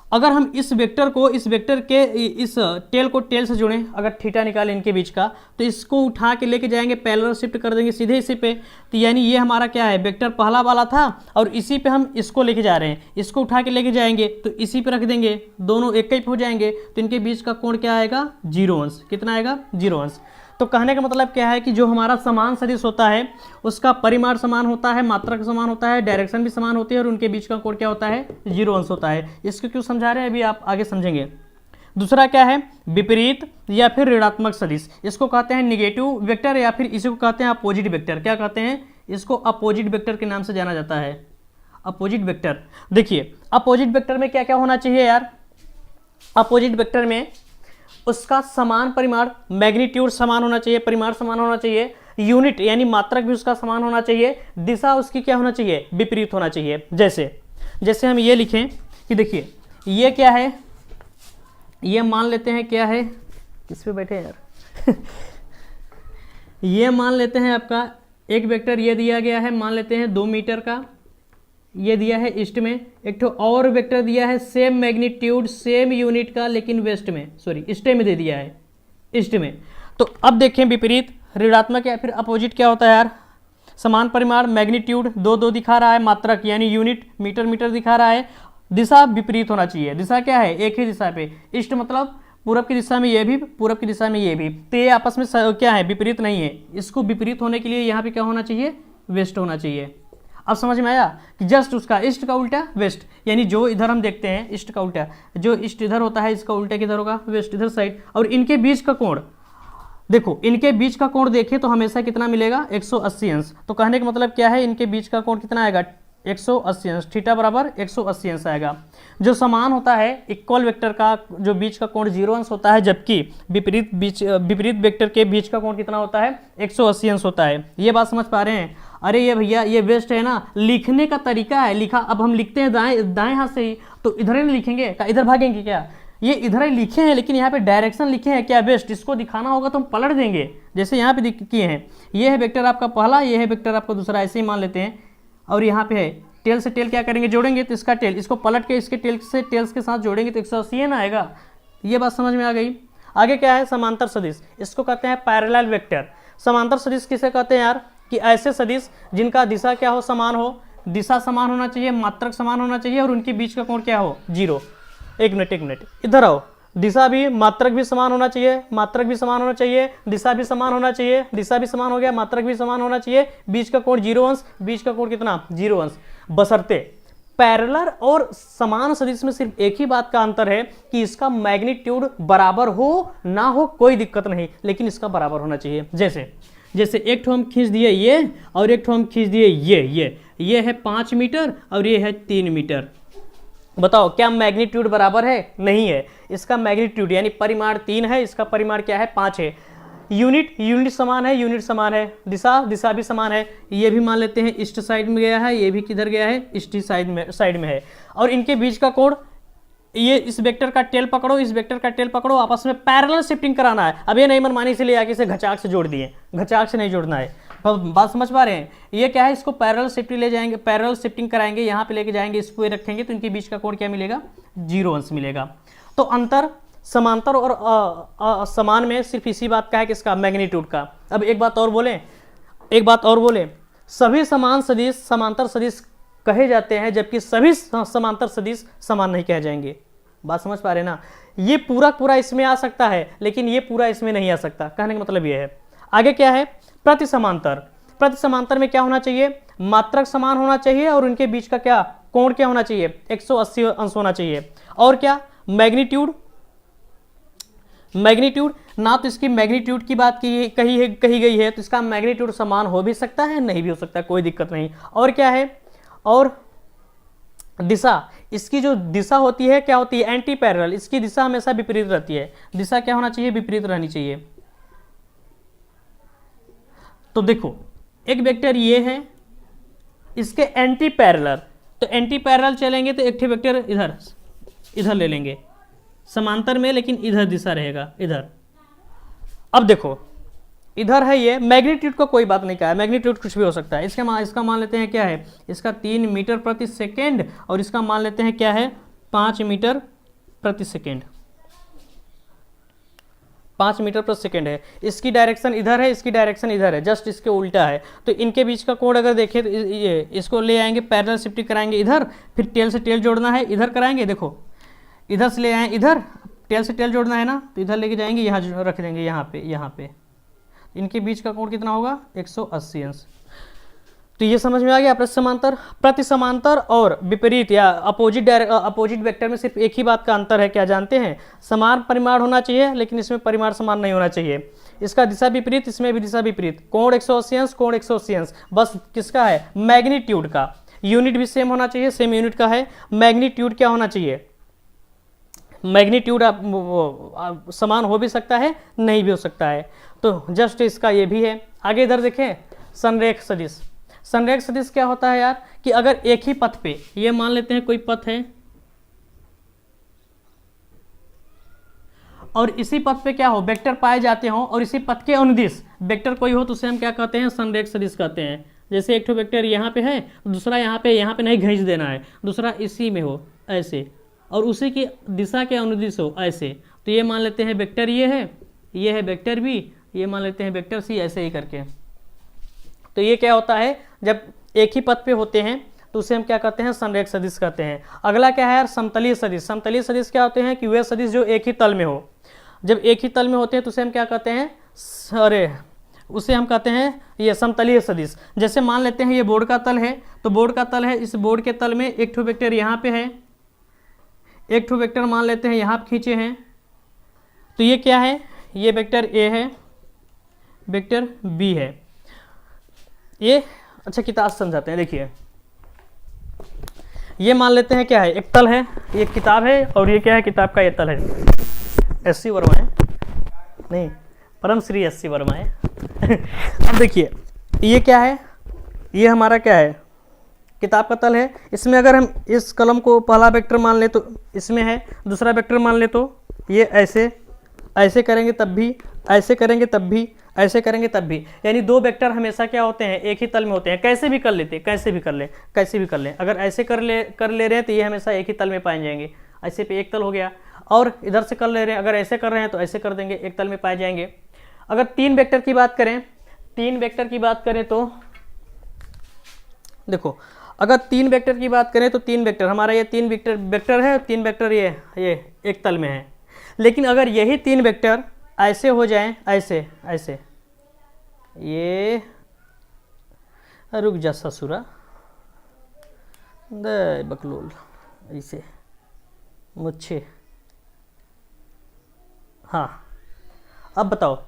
अगर हम इस वेक्टर के इस टेल को टेल से जोड़ें, अगर थीटा निकालें इनके बीच का, तो इसको उठा के लेके जाएंगे, पैरेलल शिफ्ट कर देंगे सीधे इसी पे, तो यानी ये हमारा क्या है, वेक्टर पहला वाला था और इसी पे हम इसको लेके जा रहे हैं, इसको उठा के लेके जाएंगे तो इसी पे रख देंगे, दोनों एक ही पे हो जाएंगे, तो इनके बीच का कोण क्या आएगा, 0 अंश। कितना आएगा, 0 अंश। तो कहने का मतलब क्या है कि जो हमारा समान सदिश होता है उसका परिमाण समान होता है, मात्रक समान होता है, डायरेक्शन भी समान होती है, और उनके बीच का कोण क्या होता है, 0 अंश होता है। इसको क्यों समझा रहे हैं अभी आप आगे समझेंगे। दूसरा क्या है, विपरीत या फिर ऋणात्मक सदिश, इसको कहते हैं निगेटिव वेक्टर, या फिर इसी को कहते हैं अपोजिट वेक्टर। क्या कहते हैं, इसको अपोजिट वेक्टर के नाम से जाना जाता है, अपोजिट वेक्टर। देखिए अपोजिट वेक्टर में क्या क्या होना चाहिए यार, अपोजिट वेक्टर में उसका समान परिमाण, मैग्नीट्यूड समान होना चाहिए, परिमाण समान होना चाहिए, यूनिट यानी मात्रक भी उसका समान होना चाहिए, दिशा उसकी क्या होना चाहिए, विपरीत होना चाहिए। जैसे हम ये लिखें कि देखिए ये क्या है, ये मान लेते हैं क्या है, किस पे बैठे यार ये मान लेते हैं आपका एक वेक्टर ये दिया गया है, मान लेते हैं 2 मीटर का, ये दिया है ईस्ट में। एक तो और वेक्टर दिया है सेम मैग्नीट्यूड सेम यूनिट का, लेकिन वेस्ट में, सॉरी ईस्ट में दे दिया है, ईस्ट में। तो अब देखें विपरीत, ऋणात्मक या फिर अपोजिट क्या होता है यार, समान परिमाण मैग्नीट्यूड 2 दिखा रहा है, मात्रक यानी यूनिट मीटर दिखा रहा है, दिशा विपरीत होना चाहिए। दिशा क्या है, एक ही दिशा पे, ईस्ट मतलब पूरब की दिशा में ये भी, पूरब की दिशा में ये भी, तो ये आपस में क्या है, विपरीत नहीं है। इसको विपरीत होने के लिए यहाँ पे क्या होना चाहिए, वेस्ट होना चाहिए। अब समझ में आया कि जस्ट उसका ईस्ट का उल्टा वेस्ट, यानी जो इधर हम देखते हैं ईस्ट का उल्टा, जो ईस्ट इधर होता है इसका उल्टा किधर होगा, वेस्ट इधर साइड। और इनके बीच का कोण देखो, इनके बीच का कोण देखें तो हमेशा कितना मिलेगा, 180 अंश। तो कहने का मतलब क्या है, इनके बीच का कोण कितना आएगा, 180 अंश, थीटा बराबर 180 अंश आएगा। जो समान होता है इक्वल वेक्टर का जो बीच का कोण 0 अंश होता है, जबकि विपरीत वेक्टर के बीच का कोण कितना होता है, 180 अंश होता है। ये बात समझ पा रहे हैं। अरे ये भैया ये वेस्ट है ना, लिखने का तरीका है, लिखा अब हम लिखते हैं दाएं हाथ से ही, तो इधर ही लिखेंगे क्या, इधर भागेंगे क्या, ये इधर ही लिखे हैं, लेकिन यहाँ पे डायरेक्शन लिखे हैं क्या, वेस्ट। इसको दिखाना होगा तो हम पलट देंगे, जैसे यहाँ पे किए हैं। ये है वेक्टर आपका पहला, ये है वेक्टर आपका दूसरा, ऐसे ही मान लेते हैं। और यहाँ पे है टेल से टेल क्या करेंगे, जोड़ेंगे तो इसका टेल, इसको पलट के इसके टेल से टेल्स के साथ जोड़ेंगे तो 180 ना आएगा। ये बात समझ में आ गई। आगे क्या है, समांतर सदिश, इसको कहते हैं पैरेलल वेक्टर। समांतर सदिश किसे कहते हैं यार, कि ऐसे सदिश जिनका दिशा क्या हो, समान हो, दिशा समान होना चाहिए, मात्रक समान होना चाहिए, और उनके बीच का कोण क्या हो, 0। एक मिनट इधर आओ, दिशा भी मात्रक भी समान होना चाहिए, मात्रक भी समान होना चाहिए, दिशा भी समान होना चाहिए, दिशा भी समान हो गया, मात्रक भी समान होना चाहिए, बीच का कोण 0 अंश, बीच का कोण कितना, 0 अंश। बशर्ते पैरेलल और समान सदिश में सिर्फ एक ही बात का अंतर है कि इसका मैग्नीट्यूड बराबर हो ना हो कोई दिक्कत नहीं, लेकिन इसका बराबर होना चाहिए। जैसे एक ठो हम खींच दिए ये, और एक ठो हम खींच दिए ये है 5 मीटर और ये है 3 मीटर। बताओ क्या मैग्नीट्यूड बराबर है, नहीं है। इसका मैग्नीट्यूड यानी परिमाण 3 है, इसका परिमाण क्या है, 5 है। यूनिट समान है, दिशा भी समान है। ये भी मान लेते हैं ईस्ट साइड में गया है, ये भी किधर गया है, ईस्ट साइड में है। और इनके बीच का कोण, ये इस वेक्टर का टेल पकड़ो, इस वेक्टर का टेल पकड़ो, आपस में पैरेलल शिफ्टिंग कराना है। अब ये नहीं मनमानी से ले आके इसे घचाक से जोड़ दिए, घचाक से नहीं जोड़ना है। बात समझ पा रहे हैं। ये क्या है, इसको पैरेलल शिफ्टिंग ले जाएंगे, पैरेलल शिफ्टिंग कराएंगे, यहाँ पे लेके जाएंगे, इसको रखेंगे तो इनके बीच का कोण क्या मिलेगा, 0 अंश मिलेगा। तो अंतर समांतर और समान में सिर्फ इसी बात का है, किसका, मैग्नीट्यूड का। अब एक बात और बोले, सभी समान सदिश समांतर सदिश कहे जाते हैं, जबकि सभी समांतर सदिश समान नहीं कहे जाएंगे। बात समझ पा रहे ना। ये पूरा इसमें आ सकता है, लेकिन ये पूरा इसमें नहीं आ सकता। कहने का मतलब ये है। आगे क्या है, प्रति समांतर में क्या होना चाहिए, मात्रक समान होना चाहिए, और उनके बीच का क्या कोण क्या होना चाहिए, 180 अंश होना चाहिए। और क्या, मैग्नीट्यूड ना तो इसकी मैग्नीट्यूड की बात कही गई है, तो इसका मैग्नीट्यूड समान हो भी सकता है, नहीं भी हो सकता, कोई दिक्कत नहीं। और क्या है, और दिशा, इसकी जो दिशा होती है क्या होती है, एंटी पैरेलल। इसकी दिशा हमेशा विपरीत रहती है। दिशा क्या होना चाहिए, विपरीत रहनी चाहिए। तो देखो एक वेक्टर ये है, इसके एंटी पैरेलल, तो एंटी पैरेलल चलेंगे तो एक वेक्टर इधर ले लेंगे समांतर में, लेकिन इधर दिशा रहेगा, इधर। अब देखो इधर है ये, मैग्नीट्यूड को कोई बात नहीं कहा है, मैग्नीट्यूड कुछ भी हो सकता है। इसका मान लेते हैं क्या है, इसका 3 मीटर प्रति सेकेंड, और इसका मान लेते हैं क्या है, 5 मीटर प्रति सेकेंड। 5 मीटर प्रति सेकेंड है। इसकी डायरेक्शन इधर है, इसकी डायरेक्शन इधर है, जस्ट इसके उल्टा है। तो इनके बीच का कोण अगर देखें तो ये इसको ले आएंगे, पैरेलल शिफ्टिंग कराएंगे इधर, फिर टेल से टेल जोड़ना है, इधर कराएंगे। देखो इधर से ले आए, इधर टेल से टेल जोड़ना है ना, तो इधर लेके जाएंगे, यहाँ रख देंगे, यहाँ पे इनके बीच का कोण कितना होगा, 180 अंश। तो ये समझ में आ गया। प्रति समांतर और विपरीत या अपोजिट वेक्टर में सिर्फ एक ही बात का अंतर है, क्या जानते हैं, समान परिमाण होना चाहिए, लेकिन इसमें परिमाण समान नहीं होना चाहिए। इसका दिशा विपरीत, इसमें भी दिशा विपरीत। कोण 180 अंश, कोण 180 अंश, बस किसका है, मैग्नीट्यूड का। यूनिट भी सेम होना चाहिए, सेम यूनिट का है। मैग्नीट्यूड क्या होना चाहिए, मैग्नीट्यूड समान हो भी सकता है, नहीं भी हो सकता है। तो जस्ट इसका ये भी है। आगे इधर देखें, संरेख सदिश। संरेख सदिश क्या होता है यार कि अगर एक ही पथ पे, ये मान लेते हैं कोई पथ है और इसी पथ पे क्या हो, वेक्टर पाए जाते हो और इसी पथ के अनुदिश वेक्टर कोई हो तो उसे हम क्या कहते हैं, संरेख सदिश कहते हैं। जैसे एक ठो वेक्टर यहाँ पे है, दूसरा यहाँ पे नहीं घिंच देना है, दूसरा इसी में हो ऐसे, और उसी की दिशा के अनुदिश हो ऐसे, तो ये मान लेते हैं वेक्टर ये है वेक्टर बी, ये मान लेते हैं वेक्टर सी, ऐसे ही करके। तो ये क्या होता है, जब एक ही पथ पे होते हैं तो उसे हम क्या कहते हैं, संरेख सदिश कहते हैं। अगला क्या है यार, समतलीय सदिश। समतलीय सदिश क्या होते हैं कि वे सदिश जो एक ही तल में हो। जब एक ही तल में होते हैं तो उसे हम क्या कहते हैं, उसे हम कहते हैं ये समतलीय सदिश। जैसे मान लेते हैं ये बोर्ड का तल है, तो बोर्ड का तल है, इस बोर्ड के तल में एक ठो वेक्टर यहाँ पे है, एक ठो वेक्टर मान लेते हैं यहाँ खींचे हैं, तो ये क्या है, ये वेक्टर ए है, वेक्टर बी है। ये अच्छा किताब समझाते हैं। देखिए ये मान लेते हैं क्या है, एक तल है, ये किताब है, और ये क्या है, किताब का ये तल है। एस.सी. वर्मा है, नहीं परम श्री एस.सी. वर्मा है। अब देखिए ये क्या है, ये हमारा क्या है, किताब का तल है। इसमें अगर हम इस कलम को पहला वेक्टर मान ले तो इसमें है, दूसरा वेक्टर मान ले तो ये ऐसे ऐसे करेंगे तब भी, ऐसे करेंगे तब भी, ऐसे करेंगे तब भी, यानी दो वेक्टर हमेशा क्या होते हैं, एक ही तल में होते हैं। कैसे भी कर लेते, कैसे भी कर ले, कैसे भी कर ले, अगर ऐसे कर ले रहे हैं तो ये हमेशा एक ही तल में पाए जाएंगे। ऐसे पे एक तल हो गया, और इधर से कर ले रहे हैं, अगर ऐसे कर रहे हैं तो ऐसे कर देंगे, एक तल में पाए जाएंगे। अगर तीन वेक्टर की बात करें, तीन वेक्टर की बात करें तो देखो, अगर तीन वेक्टर की बात करें तो तीन वेक्टर हमारा ये तीन वेक्टर है, तीन वेक्टर ये एक तल में है। लेकिन अगर यही तीन वेक्टर ऐसे हो जाएं, ऐसे ऐसे, ये रुक जा ससुरा दे बकलोल, ऐसे मुझे, हाँ अब बताओ,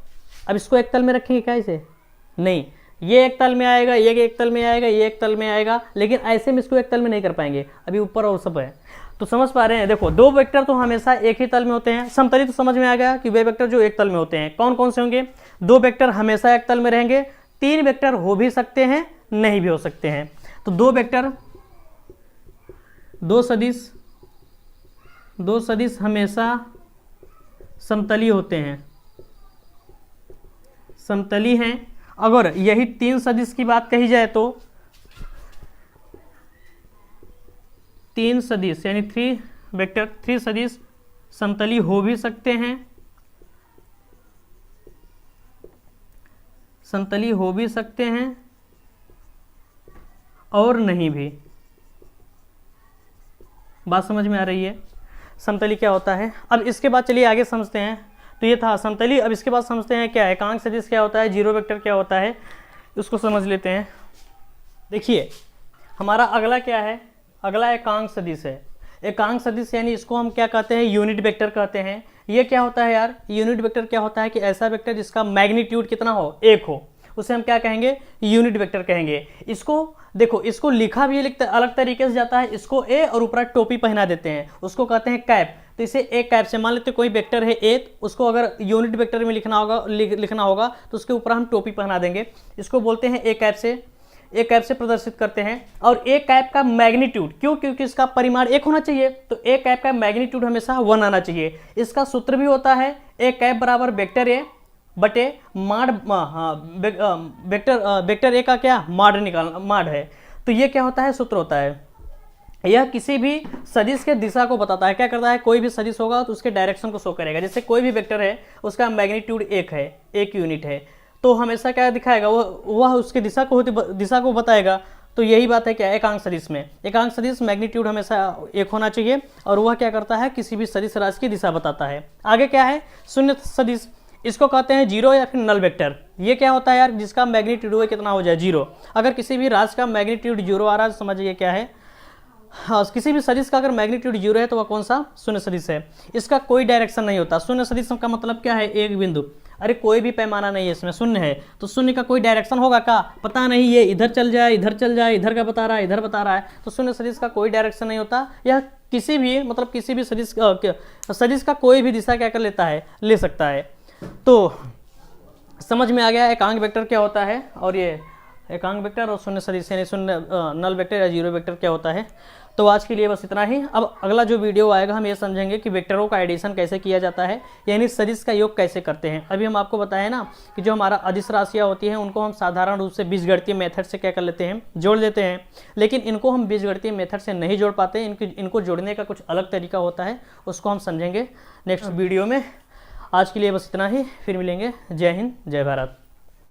अब इसको एक तल में रखेंगे क्या इसे, नहीं, ये एक तल में आएगा, ये एक तल में आएगा, ये एक तल में आएगा, लेकिन ऐसे में इसको एक तल में नहीं कर पाएंगे, अभी ऊपर और सब है। तो समझ पा रहे हैं, देखो दो वेक्टर तो हमेशा एक ही तल में होते हैं। समतली तो समझ में आ गया कि वे वेक्टर जो एक तल में होते हैं कौन कौन से होंगे, दो वेक्टर हमेशा एक तल में रहेंगे, तीन वेक्टर हो भी सकते हैं, नहीं भी हो सकते हैं। तो दो वेक्टर, दो सदिश हमेशा समतली होते हैं, समतली हैं। अगर यही तीन सदिश की बात कही जाए तो तीन सदिश यानी थ्री सदिश समतली हो भी सकते हैं, समतली हो भी सकते हैं और नहीं भी। बात समझ में आ रही है, समतली क्या होता है। अब इसके बाद चलिए आगे समझते हैं। तो ये था समतली। अब इसके बाद समझते हैं क्या है एकांक सदिश क्या होता है, जीरो वेक्टर क्या होता है, उसको समझ लेते हैं। देखिए हमारा अगला क्या है, अगला एकांक सदिश है। एकांक सदिश यानी इसको हम क्या कहते हैं, यूनिट वेक्टर कहते हैं। ये क्या होता है यार, यूनिट वेक्टर क्या होता है कि ऐसा वेक्टर जिसका मैग्नीट्यूड कितना हो, एक हो, उसे हम क्या कहेंगे, यूनिट वेक्टर कहेंगे। इसको देखो, इसको लिखा भी अलग तरीके से जाता है, इसको ए और ऊपर टोपी पहना देते हैं, उसको कहते हैं कैप। तो इसे एक कैप से मान लेते कोई वेक्टर है ए, उसको अगर यूनिट वेक्टर में लिखना होगा तो उसके ऊपर हम टोपी पहना देंगे, इसको बोलते हैं ए कैप से, एक कैप से प्रदर्शित करते हैं। और एक कैप का मैग्नीट्यूड क्यों, क्योंकि इसका परिमाण एक होना चाहिए, तो एक कैप का मैग्नीट्यूड हमेशा 1 आना चाहिए। इसका सूत्र भी होता है एक कैप बराबर वेक्टर ए बटे माड, वेक्टर ए का क्या माड है। तो ये क्या होता है, सूत्र होता है। यह किसी भी सदिश के दिशा को बताता है। क्या करता है, कोई भी सदिश होगा तो उसके डायरेक्शन को शो करेगा। जैसे कोई भी वेक्टर है उसका मैग्नीट्यूड एक है, एक यूनिट है, तो हमेशा क्या दिखाएगा, वह उसके दिशा को बताएगा। तो यही बात है क्या एकांक सदिश में, एकांक सदिश मैग्नीट्यूड हमेशा एक होना चाहिए और वह क्या करता है, किसी भी सदिश राशि की दिशा बताता है। आगे क्या है, शून्य सदिश, इसको कहते हैं जीरो या फिर नल वेक्टर। ये क्या होता है यार, जिसका मैग्नीट्यूड कितना हो जाए, जीरो। अगर किसी भी राशि का मैग्नीट्यूड जीरो आ रहा है, समझिए क्या है, हाँ, किसी भी सदिश का अगर मैग्नीट्यूड जीरो है तो वह कौन सा, शून्य सदिश है। इसका कोई डायरेक्शन नहीं होता। शून्य सदिश का मतलब क्या है, एक बिंदु, अरे कोई भी पैमाना नहीं है इसमें, शून्य है तो शून्य का कोई डायरेक्शन होगा का, पता नहीं, ये इधर चल जाए, इधर चल जाए, इधर का बता रहा है, इधर बता रहा है, तो शून्य सदिश का कोई डायरेक्शन नहीं होता। यह किसी भी मतलब किसी भी सदिश का कोई भी दिशा क्या कर लेता है, ले सकता है। तो समझ में आ गया एकांक वेक्टर क्या होता है, और ये एकांक वेक्टर और शून्य सदिश यानी शून्य नल वेक्टर या जीरो वेक्टर क्या होता है। तो आज के लिए बस इतना ही। अब अगला जो वीडियो आएगा हम ये समझेंगे कि वेक्टरों का एडिशन कैसे किया जाता है, यानी सदिश का योग कैसे करते हैं। अभी हम आपको बताए ना कि जो हमारा अदिश राशियाँ होती हैं उनको हम साधारण रूप से बीजगणितीय मेथड से क्या कर लेते हैं, जोड़ लेते हैं, लेकिन इनको हम बीजगणितीय मेथड से नहीं जोड़ पाते। इनको जोड़ने का कुछ अलग तरीका होता है, उसको हम समझेंगे नेक्स्ट वीडियो में। आज के लिए बस इतना ही, फिर मिलेंगे। जय हिंद, जय भारत।